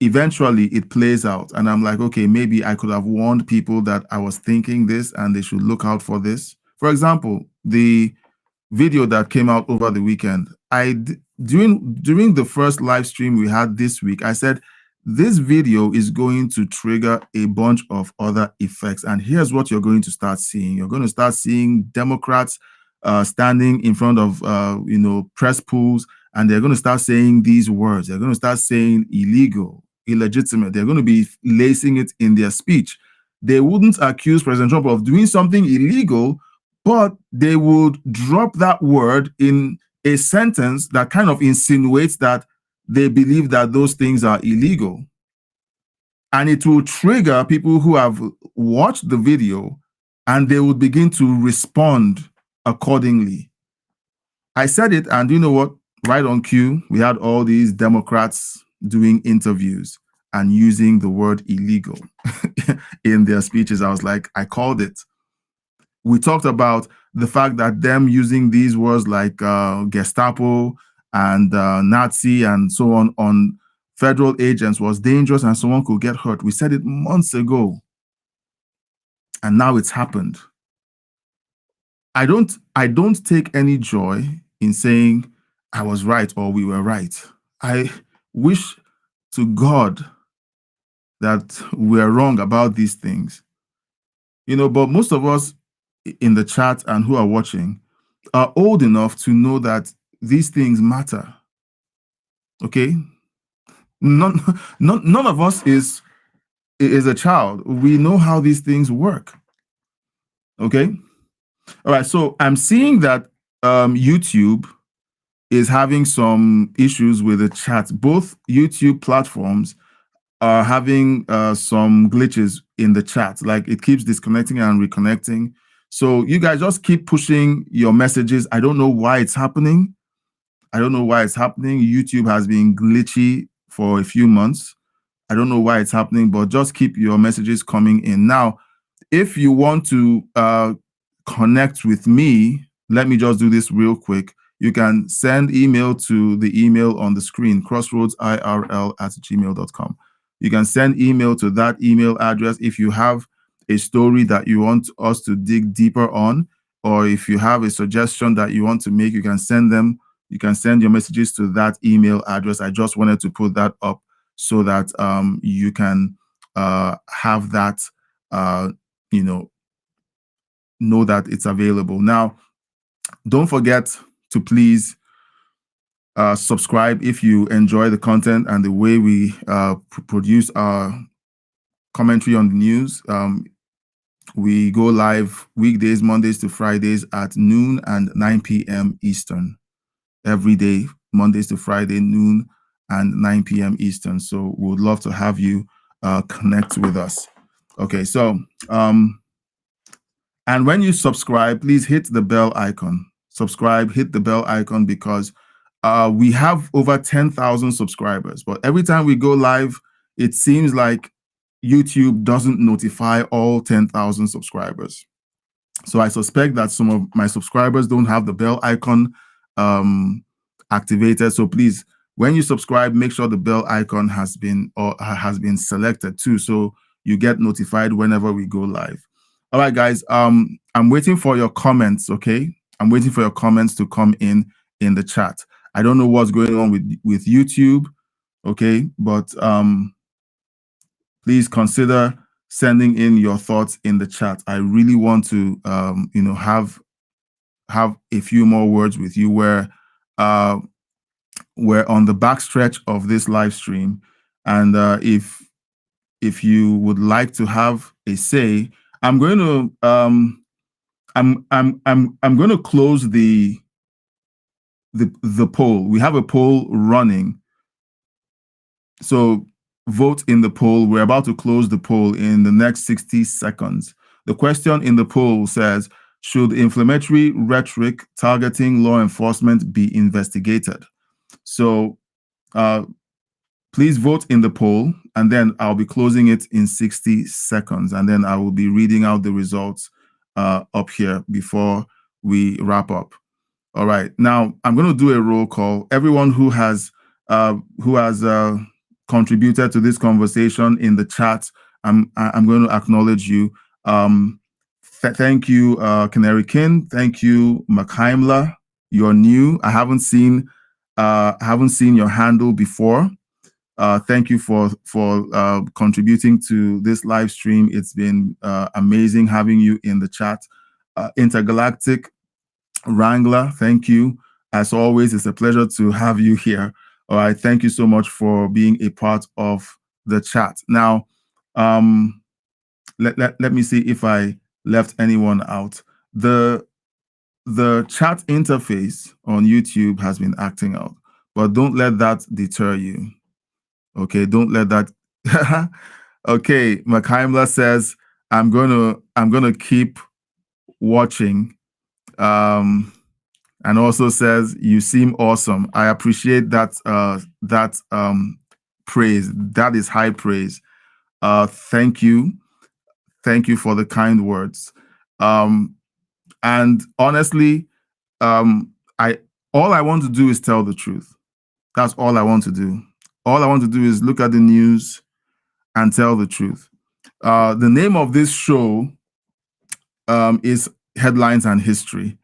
eventually it plays out. And I'm like, okay, maybe I could have warned people that I was thinking this and they should look out for this. For example, the video that came out over the weekend, during the first live stream we had this week, I said, this video is going to trigger a bunch of other effects. And here's what you're going to start seeing. You're going to start seeing Democrats standing in front of, press pools, and they're going to start saying these words. They're going to start saying illegal, illegitimate. They're going to be lacing it in their speech. They wouldn't accuse President Trump of doing something illegal, but they would drop that word in a sentence that kind of insinuates that they believe that those things are illegal. And it will trigger people who have watched the video, and they would begin to respond accordingly. I said it, and you know what? Right on cue, we had all these Democrats doing interviews and using the word illegal in their speeches. I was like, I called it. We talked about the fact that them using these words like Gestapo and Nazi and so on federal agents was dangerous and someone could get hurt. We said it months ago. And now it's happened. I don't take any joy in saying I was right or we were right. I wish to God that we're wrong about these things. But most of us in the chat and who are watching are old enough to know that these things matter. Okay? None of us is a child. We know how these things work. Okay? All right, so I'm seeing that YouTube is having some issues with the chat. Both YouTube platforms are having some glitches in the chat. Like it keeps disconnecting and reconnecting. So you guys just keep pushing your messages. I don't know why it's happening. YouTube has been glitchy for a few months. I don't know why it's happening, but just keep your messages coming in. Now, if you want to connect with me, let me just do this real quick. You can send email to the email on the screen, crossroadsirl@gmail.com. You can send email to that email address if you have a story that you want us to dig deeper on, or if you have a suggestion that you want to make, you can send your messages to that email address. I just wanted to put that up so that you can have that, know that it's available. Now, don't forget to please subscribe if you enjoy the content and the way we produce our commentary on the news. We go live weekdays, Mondays to Fridays at noon and 9 p.m. Eastern. Every day, Mondays to Friday, noon and 9 p.m. Eastern. So we would love to have you connect with us. Okay, so and when you subscribe, please hit the bell icon. Subscribe, hit the bell icon, because we have over 10,000 subscribers. But every time we go live, it seems like YouTube doesn't notify all 10,000 subscribers. So I suspect that some of my subscribers don't have the bell icon activated. So please, when you subscribe, make sure the bell icon has been selected too, so you get notified whenever we go live. All right, guys. I'm waiting for your comments. Okay, I'm waiting for your comments to come in the chat. I don't know what's going on with YouTube. Okay, but please consider sending in your thoughts in the chat. I really want to, have a few more words with you. We're on the backstretch of this live stream, and if you would like to have a say, I'm going to I'm going to close the poll. We have a poll running, so vote in the poll. We're about to close the poll in the next 60 seconds. The question in the poll says, should inflammatory rhetoric targeting law enforcement be investigated? So please vote in the poll, and then I'll be closing it in 60 seconds, and then I will be reading out the results up here before we wrap up. All right, now I'm going to do a roll call. Everyone who has contributed to this conversation in the chat, I'm going to acknowledge you. Thank you, Canary Kin. Thank you, Makheimla. You're new. I haven't seen your handle before. Thank you for contributing to this live stream. It's been amazing having you in the chat. Intergalactic Wrangler, thank you. As always, it's a pleasure to have you here. All right, thank you so much for being a part of the chat. Now, let me see if I left anyone out. The chat interface on YouTube has been acting out, but don't let that deter you. Okay, don't let that. Okay, Makheimla says, I'm gonna keep watching. And also says, you seem awesome. I appreciate that praise. That is high praise. Thank you for the kind words. And honestly, all I want to do is tell the truth. That's all I want to do. All I want to do is look at the news and tell the truth. The name of this show is Headlines and History.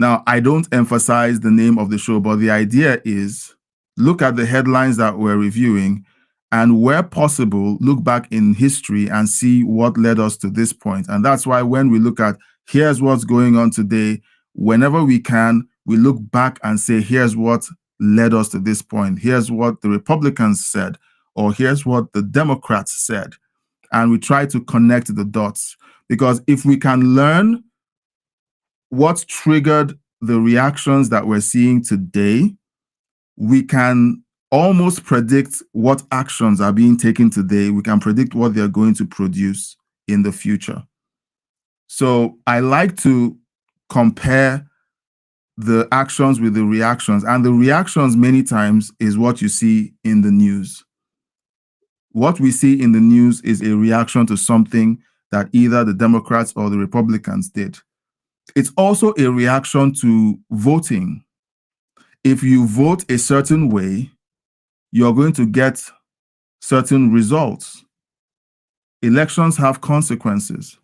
Now, I don't emphasize the name of the show, but the idea is look at the headlines that we're reviewing and where possible, look back in history and see what led us to this point. And that's why when we look at here's what's going on today, whenever we can, we look back and say, here's what led us to this point. Here's what the Republicans said, or here's what the Democrats said. And we try to connect the dots. Because if we can learn what triggered the reactions that we're seeing today, we can almost predict what actions are being taken today. We can predict what they're going to produce in the future. So I like to compare the actions with the reactions. And the reactions many times is what you see in the news. What we see in the news is a reaction to something that either the Democrats or the Republicans did. It's also a reaction to voting. If you vote a certain way, you're going to get certain results. Elections have consequences.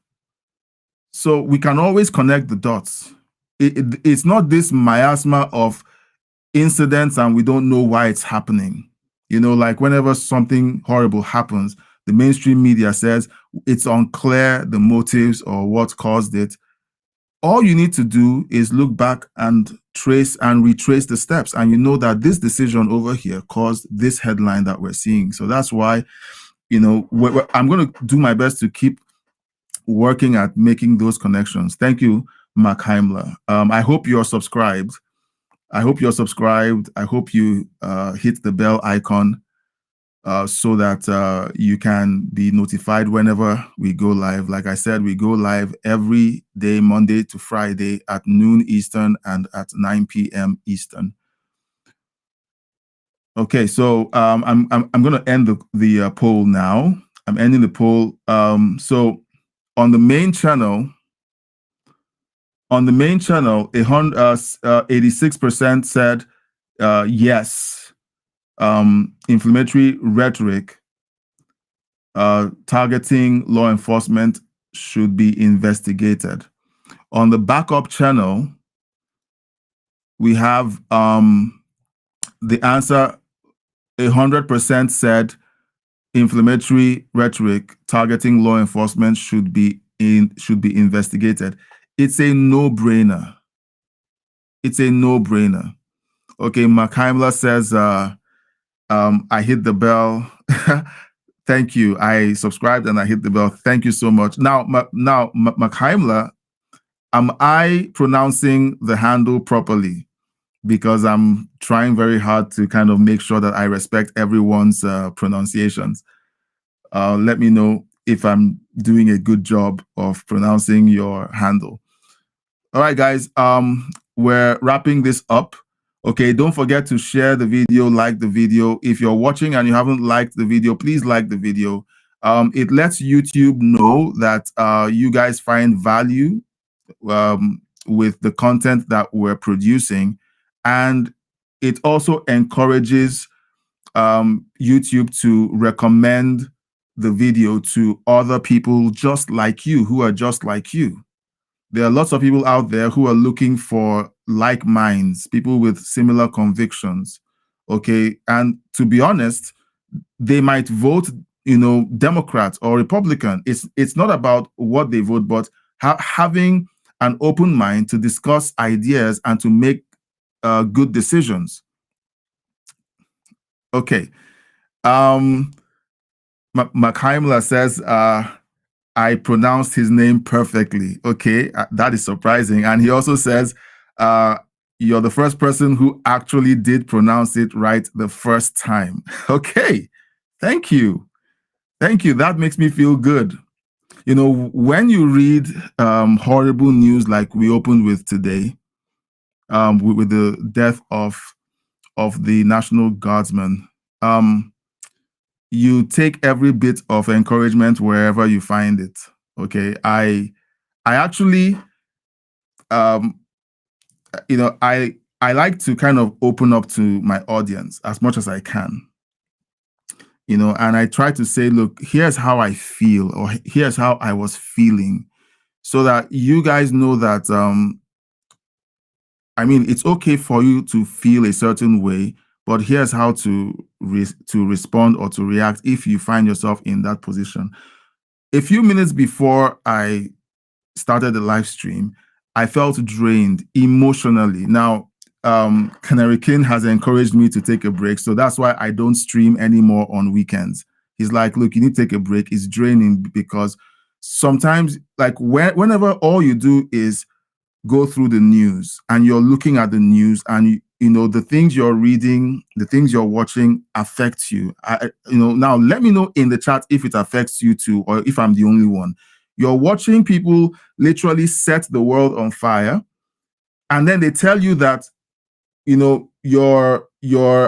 So we can always connect the dots. It's not this miasma of incidents and we don't know why it's happening. You know, like whenever something horrible happens, the mainstream media says it's unclear the motives or what caused it. All you need to do is look back and trace and retrace the steps. And you know that this decision over here caused this headline that we're seeing. So that's why, you know, I'm going to do my best to keep working at making those connections. Thank you, Mark Heimler. I hope you're subscribed. I hope you hit the bell icon so that you can be notified whenever we go live. Like I said, we go live every day, Monday to Friday at noon Eastern and at 9 p.m. Eastern. Okay, so I'm going to end the poll now. I'm ending the poll. So on the main channel, 86% said yes. Inflammatory rhetoric targeting law enforcement should be investigated. On the backup channel, we have the answer. 100% said inflammatory rhetoric targeting law enforcement should be investigated. It's a no-brainer. It's a no-brainer. Okay, Mark Heimler says, I hit the bell. Thank you. I subscribed and I hit the bell. Thank you so much. Now, Mark Heimler, am I pronouncing the handle properly? Because I'm trying very hard to kind of make sure that I respect everyone's pronunciations. Let me know if I'm doing a good job of pronouncing your handle. All right, guys, we're wrapping this up. Okay, don't forget to share the video, like the video. If you're watching and you haven't liked the video, please like the video. It lets YouTube know that you guys find value with the content that we're producing. And it also encourages YouTube to recommend the video to other people just like you, who are just like you. There are lots of people out there who are looking for like minds, people with similar convictions. Okay. And to be honest, they might vote, you know, Democrat or Republican. It's not about what they vote, but having an open mind to discuss ideas and to make good decisions. Okay. Mark Heimler says, I pronounced his name perfectly. Okay, that is surprising. And he also says, you're the first person who actually did pronounce it right the first time. Okay, thank you. Thank you. That makes me feel good. You know, when you read horrible news like we opened with today, with the death of the National Guardsman, you take every bit of encouragement wherever you find it. Okay, I actually, you know, I like to kind of open up to my audience as much as I can. You know, and I try to say, look, here's how I feel, or here's how I was feeling, so that you guys know that I mean, it's okay for you to feel a certain way, but here's how to respond or to react if you find yourself in that position. A few minutes before I started the live stream, I felt drained emotionally. Now, Canary King has encouraged me to take a break, so that's why I don't stream anymore on weekends. He's like, look, you need to take a break. It's draining because sometimes, like whenever all you do is go through the news and you're looking at the news and you know the things you're reading, the things you're watching affects you. Now let me know in the chat if it affects you too, or if I'm the only one. You're watching people literally set the world on fire, and then they tell you that you're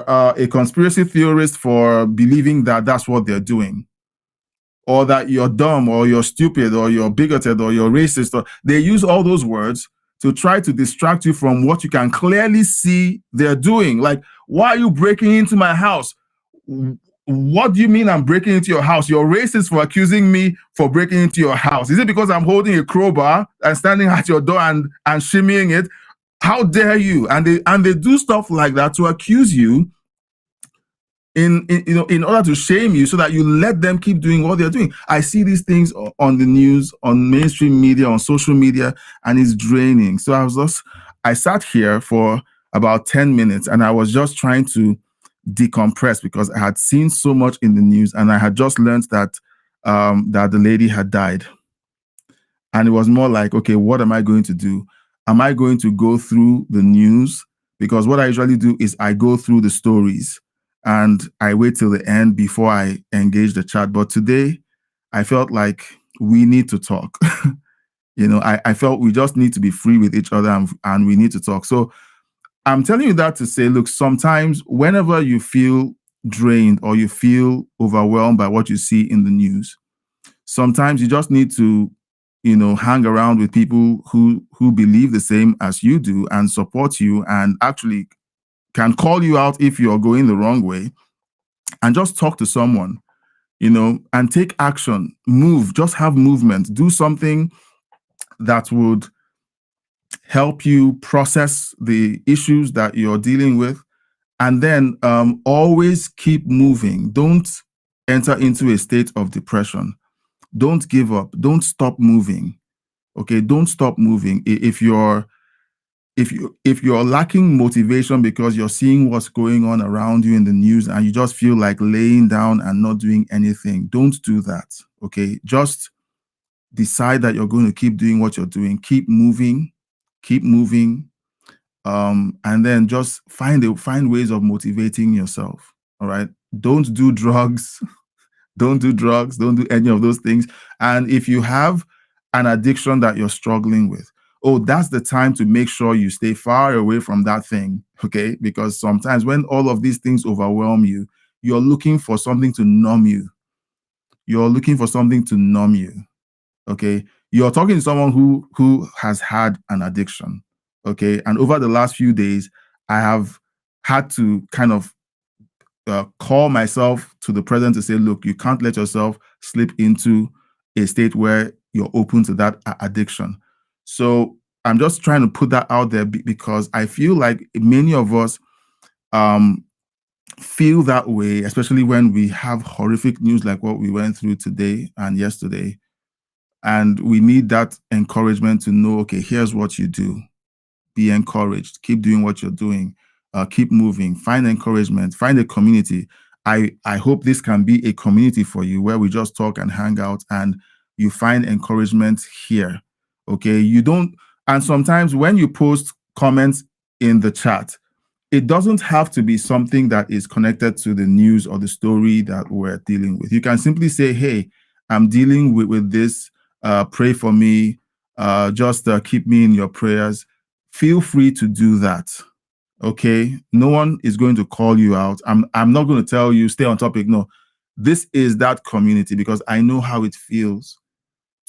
a conspiracy theorist for believing that that's what they're doing, or that you're dumb, or you're stupid, or you're bigoted, or you're racist. Or they use all those words to try to distract you from what you can clearly see they're doing. Like, why are you breaking into my house? What do you mean I'm breaking into your house? You're racist for accusing me for breaking into your house. Is it because I'm holding a crowbar and standing at your door and shimmying it? How dare you? And they do stuff like that to accuse you in order to shame you so that you let them keep doing what they're doing. I see these things on the news, on mainstream media, on social media, and it's draining. So I sat here for about 10 minutes and I was just trying to decompress because I had seen so much in the news and I had just learned that the lady had died. And it was more like, okay, what am I going to do? Am I going to go through the news? Because what I usually do is I go through the stories and I wait till the end before I engage the chat. But today, I felt like we need to talk. I felt we just need to be free with each other and we need to talk. So I'm telling you that to say, look, sometimes whenever you feel drained or you feel overwhelmed by what you see in the news, sometimes you just need to, hang around with people who believe the same as you do and support you and actually can call you out if you're going the wrong way, and just talk to someone, and take action, move, just have movement, do something that would help you process the issues that you're dealing with. And then always keep moving. Don't enter into a state of depression. Don't give up. Don't stop moving. Okay, don't stop moving. If you're lacking motivation because you're seeing what's going on around you in the news and you just feel like laying down and not doing anything, don't do that. Okay, just decide that you're going to keep doing what you're doing. Keep moving, and then just find ways of motivating yourself. All right, don't do drugs. Don't do drugs. Don't do any of those things. And if you have an addiction that you're struggling with, that's the time to make sure you stay far away from that thing, okay? Because sometimes when all of these things overwhelm you, you're looking for something to numb you. You're looking for something to numb you, okay? You're talking to someone who has had an addiction, okay? And over the last few days, I have had to kind of call myself to the present to say, look, you can't let yourself slip into a state where you're open to that addiction. So I'm just trying to put that out there because I feel like many of us feel that way, especially when we have horrific news like what we went through today and yesterday. And we need that encouragement to know, okay, here's what you do. Be encouraged. Keep doing what you're doing. Keep moving. Find encouragement. Find a community. I hope this can be a community for you where we just talk and hang out and you find encouragement here. Okay. And sometimes when you post comments in the chat, it doesn't have to be something that is connected to the news or the story that we're dealing with. You can simply say, hey, I'm dealing with this. Pray for me. Just keep me in your prayers. Feel free to do that. Okay. No one is going to call you out. I'm not going to tell you stay on topic. No, this is that community because I know how it feels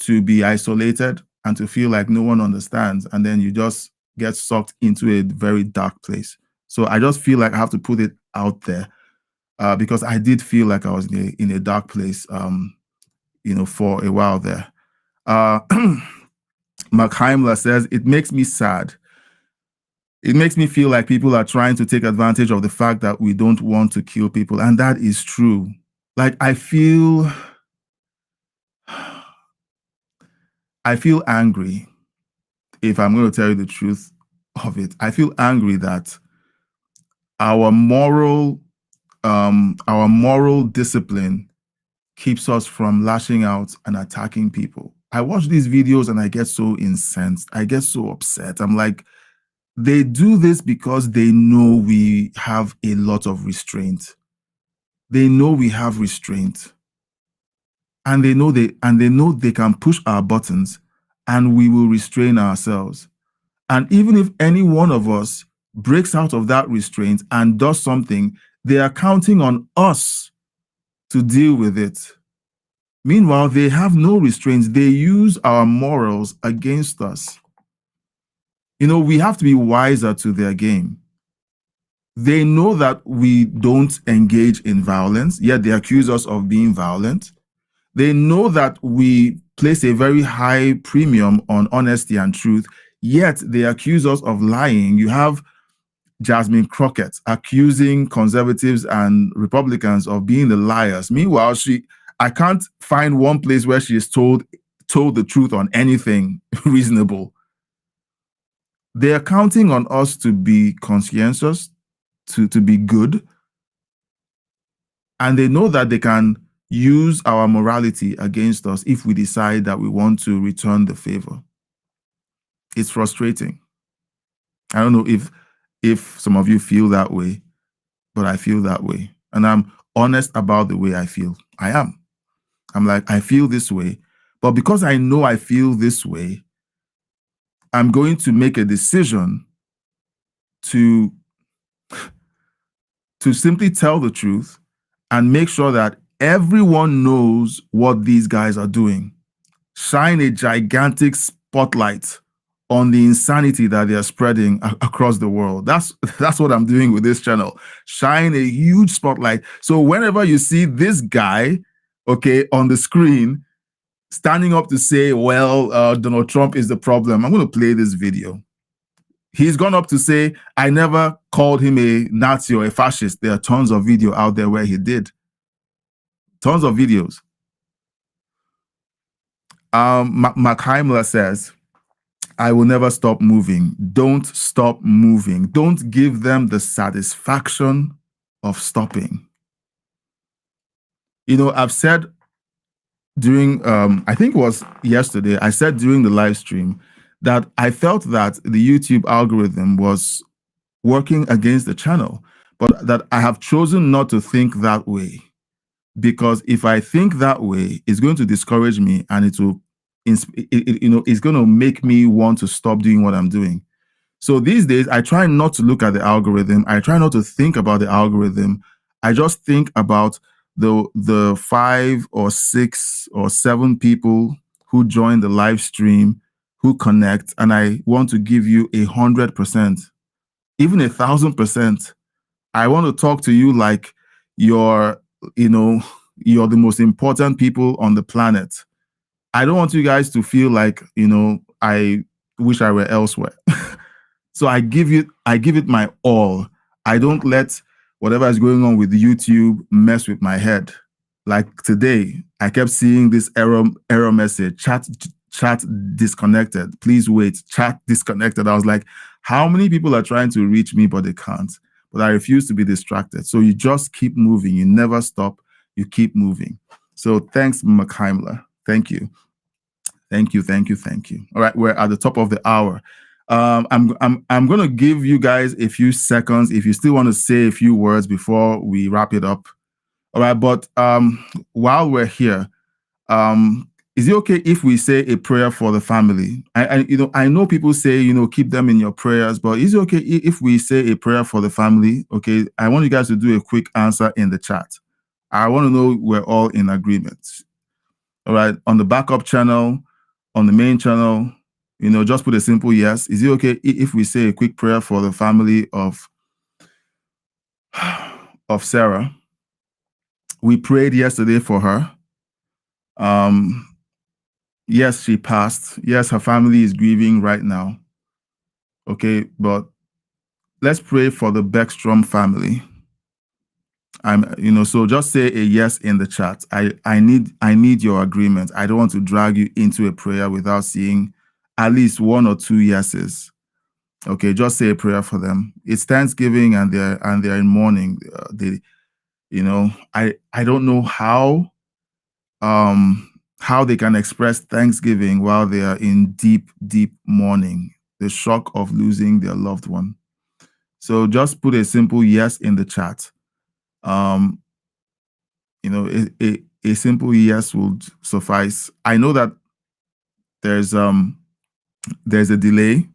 to be isolated and to feel like no one understands. And then you just get sucked into a very dark place. So I just feel like I have to put it out there because I did feel like I was in a dark place, for a while there. Mark Heimler says, it makes me sad It makes me feel like people are trying to take advantage of the fact that we don't want to kill people. And that is true. Like, I feel angry, if I'm going to tell you the truth of it. I feel angry that our moral discipline keeps us from lashing out and attacking people. I watch these videos and I get so incensed. I get so upset. I'm like, they do this because they know we have a lot of restraint. They know we have restraint. And they know they can push our buttons and we will restrain ourselves. And even if any one of us breaks out of that restraint and does something, they are counting on us to deal with it. Meanwhile, they have no restraints. They use our morals against us. You know, we have to be wiser to their game. They know that we don't engage in violence, yet they accuse us of being violent. They know that we place a very high premium on honesty and truth, yet they accuse us of lying. You have Jasmine Crockett accusing conservatives and Republicans of being the liars. Meanwhile, I can't find one place where she is told the truth on anything reasonable. They are counting on us to be conscientious, to be good, and they know that they can use our morality against us if we decide that we want to return the favor. It's frustrating. I don't know if some of you feel that way, but I feel that way. And I'm honest about the way I feel. I am. I'm like, I feel this way. But because I know I feel this way, I'm going to make a decision to simply tell the truth and make sure that everyone knows what these guys are doing. Shine a gigantic spotlight on the insanity that they are spreading across the world. That's what I'm doing with this channel. Shine a huge spotlight. So whenever you see this guy, okay, on the screen, standing up to say, well, Donald Trump is the problem, I'm going to play this video. He's gone up to say, I never called him a Nazi or a fascist. There are tons of video out there where he did. Tons of videos. Mark Heimler says, I will never stop moving. Don't stop moving. Don't give them the satisfaction of stopping. You know, I've said during, I think it was yesterday, I said during the live stream that I felt that the YouTube algorithm was working against the channel, but that I have chosen not to think that way. Because if I think that way, it's going to discourage me and it will, it's going to make me want to stop doing what I'm doing. So these days, I try not to look at the algorithm. I try not to think about the algorithm. I just think about the 5 or 6 or 7 people who join the live stream, who connect, and I want to give you 100%, even 1,000%. I want to talk to you like you're the most important people on the planet. I don't want you guys to feel like, I wish I were elsewhere. So I give it my all. I don't let whatever is going on with YouTube mess with my head. Like today, I kept seeing this error message, chat disconnected. Please wait, chat disconnected. I was like, how many people are trying to reach me, but they can't? But I refuse to be distracted. So you just keep moving. You never stop. You keep moving. So thanks, McHeimler. Thank you. Thank you. Thank you. Thank you. All right. We're at the top of the hour. I'm going to give you guys a few seconds if you still want to say a few words before we wrap it up. All right. But while we're here, is it okay if we say a prayer for the family? I know people say, keep them in your prayers, but is it okay if we say a prayer for the family? Okay, I want you guys to do a quick answer in the chat. I want to know we're all in agreement. All right, on the backup channel, on the main channel, just put a simple yes. Is it okay if we say a quick prayer for the family of Sarah? We prayed yesterday for her. Yes, she passed. Yes, her family is grieving right now. Okay, but let's pray for the Beckstrom family. So just say a yes in the chat. I need your agreement. I don't want to drag you into a prayer without seeing at least 1 or 2 yeses. Okay, just say a prayer for them. It's Thanksgiving and they're in mourning. I don't know how they can express Thanksgiving while they are in deep mourning, the shock of losing their loved one. So just put a simple yes in the chat. A simple yes would suffice. I know that there's a delay,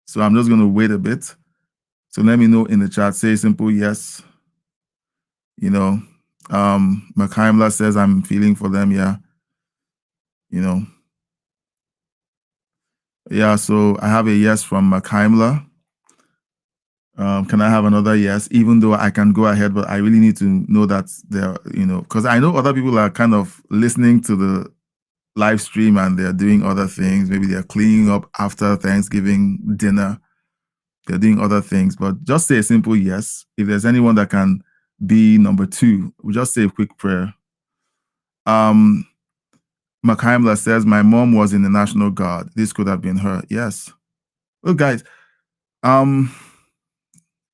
so I'm just going to wait a bit. So let me know in the chat. Say a simple yes. Makhaimla says I'm feeling for them. Yeah. Yeah. So I have a yes from Makhaimla. Can I have another yes? Even though I can go ahead, but I really need to know that they're, because I know other people are kind of listening to the live stream and they're doing other things. Maybe they're cleaning up after Thanksgiving dinner. They're doing other things, but just say a simple yes. If there's anyone that can be number 2, we'll just say a quick prayer. Makhaimla says, my mom was in the National Guard. This could have been her. Yes. Look, guys,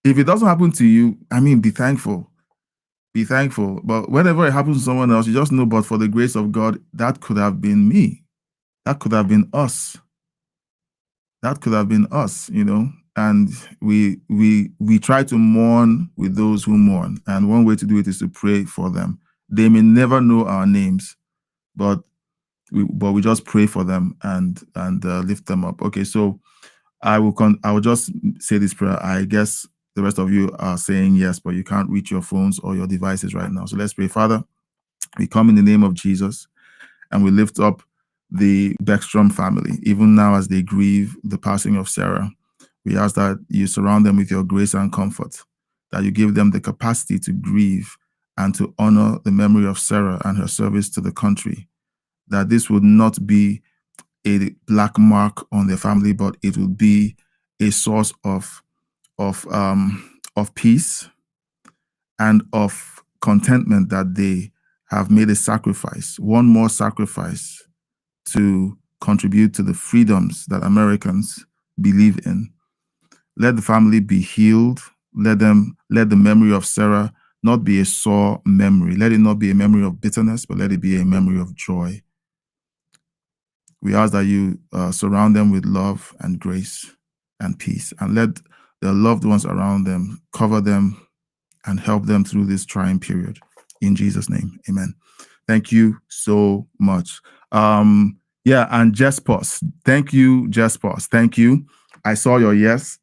if it doesn't happen to you, be thankful. Be thankful. But whenever it happens to someone else, you just know, but for the grace of God, that could have been me. That could have been us. That could have been us, and we try to mourn with those who mourn. And one way to do it is to pray for them. They may never know our names, but we just pray for them and lift them up. Okay, so I will just say this prayer. I guess the rest of you are saying yes, but you can't reach your phones or your devices right now. So let's pray. Father, we come in the name of Jesus and we lift up the Beckstrom family, even now as they grieve the passing of Sarah. We ask that you surround them with your grace and comfort, that you give them the capacity to grieve and to honor the memory of Sarah and her service to the country, that this would not be a black mark on their family, but it will be a source of peace and of contentment, that they have made a sacrifice, one more sacrifice, to contribute to the freedoms that Americans believe in. Let the family be healed. Let the memory of Sarah not be a sore memory. Let it not be a memory of bitterness, but let it be a memory of joy. We ask that you surround them with love and grace and peace, and let their loved ones around them cover them and help them through this trying period. In Jesus' name, amen. Thank you so much. And Jespos. Thank you, Jespos. Thank you. I saw your yes.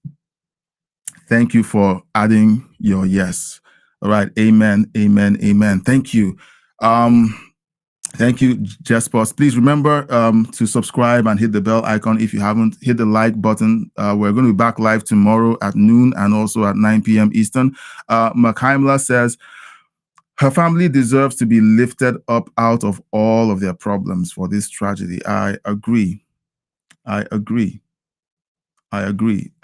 Thank you for adding your yes. All right. Amen. Amen. Amen. Thank you. Thank you, Jespos. Please remember to subscribe and hit the bell icon if you haven't. Hit the like button. We're going to be back live tomorrow at noon and also at 9 p.m. Eastern. Makhaimla says, her family deserves to be lifted up out of all of their problems for this tragedy. I agree. I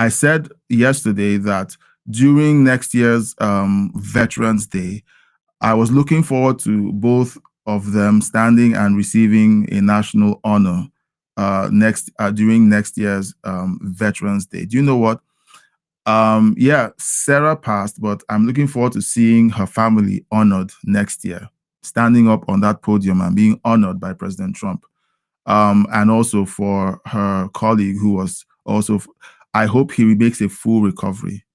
said yesterday that during next year's Veterans Day, I was looking forward to both of them standing and receiving a national honor during next year's Veterans Day. Do you know what? Sarah passed, but I'm looking forward to seeing her family honored next year, standing up on that podium and being honored by President Trump. And also for her colleague who was also, I hope he makes a full recovery.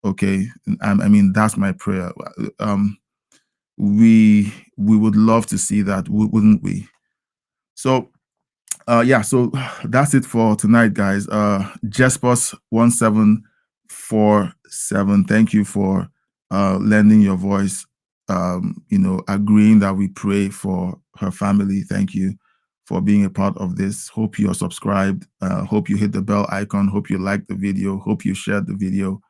Okay. That's my prayer. We would love to see that, wouldn't we? So so that's it for tonight, guys. Jespos 1747, thank you for lending your voice, agreeing that we pray for her family. Thank you for being a part of this. Hope you're subscribed. Hope you hit the bell icon. Hope you liked the video. Hope you shared the video.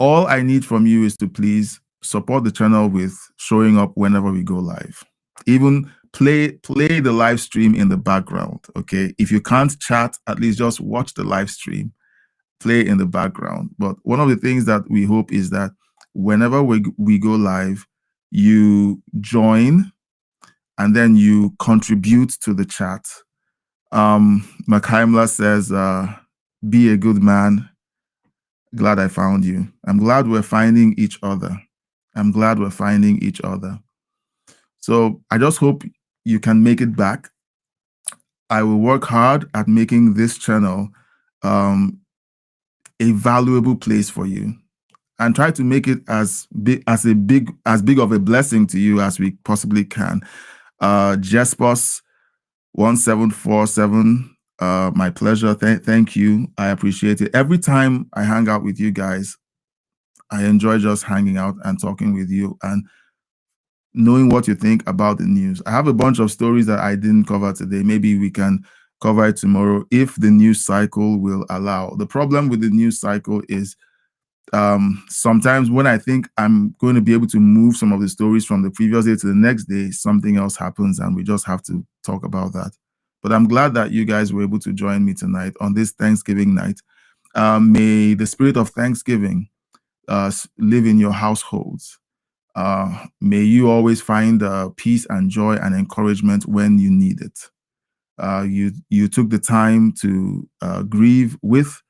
All I need from you is to please support the channel with showing up whenever we go live. Even play the live stream in the background, okay? If you can't chat, at least just watch the live stream play in the background. But one of the things that we hope is that whenever we go live, you join and then you contribute to the chat. Makhaimla says, be a good man. Glad I found you. I'm glad we're finding each other. I'm glad we're finding each other. So I just hope you can make it back. I will work hard at making this channel a valuable place for you, and try to make it as big of a blessing to you as we possibly can. Jespos 1747, my pleasure. Thank you. I appreciate it. Every time I hang out with you guys, I enjoy just hanging out and talking with you and knowing what you think about the news. I have a bunch of stories that I didn't cover today. Maybe we can cover it tomorrow if the news cycle will allow. The problem with the news cycle is sometimes when I think I'm going to be able to move some of the stories from the previous day to the next day, something else happens and we just have to talk about that. But I'm glad that you guys were able to join me tonight on this Thanksgiving night. May the spirit of Thanksgiving live in your households. May you always find peace and joy and encouragement when you need it. You took the time to grieve with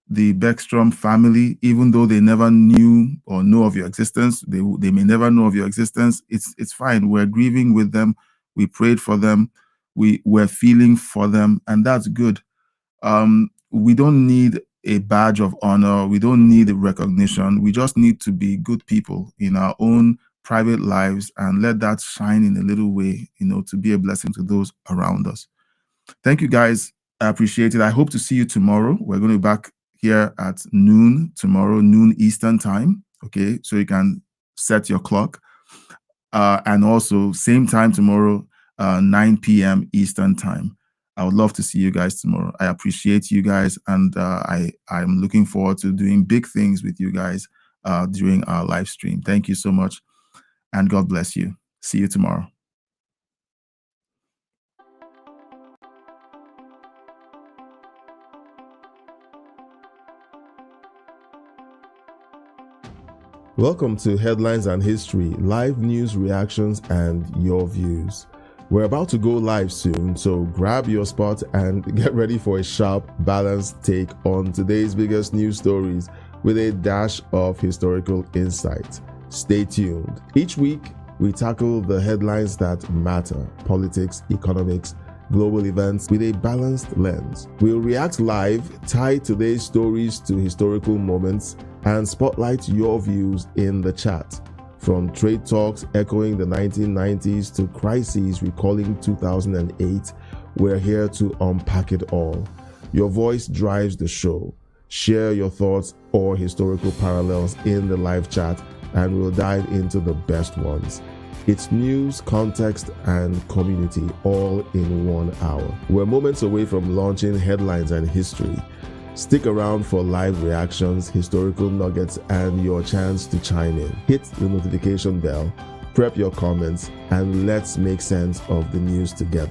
the Beckstrom family, even though they never knew or know of your existence. They may never know of your existence. It's fine. We're grieving with them. We prayed for them. We're feeling for them, and that's good. We don't need a badge of honor. We don't need a recognition. We just need to be good people in our own private lives and let that shine in a little way, to be a blessing to those around us. Thank you, guys. I appreciate it. I hope to see you tomorrow. We're going to be back here at noon tomorrow, noon Eastern time. Okay, so you can set your clock. And also same time tomorrow, 9 p.m. Eastern time. I would love to see you guys tomorrow. I appreciate you guys, and I'm looking forward to doing big things with you guys during our live stream. Thank you so much, and God bless you. See you tomorrow. Welcome to Headlines and History, live news reactions and your views. We're about to go live soon, so grab your spot and get ready for a sharp, balanced take on today's biggest news stories with a dash of historical insight. Stay tuned. Each week, we tackle the headlines that matter: politics, economics, global events with a balanced lens. We'll react live, tie today's stories to historical moments, and spotlight your views in the chat. From trade talks echoing the 1990s to crises recalling 2008, we're here to unpack it all. Your voice drives the show. Share your thoughts or historical parallels in the live chat, and we'll dive into the best ones. It's news, context, and community all in 1 hour. We're moments away from launching Headlines and History. Stick around for live reactions, historical nuggets, and your chance to chime in. Hit the notification bell, prep your comments, and let's make sense of the news together.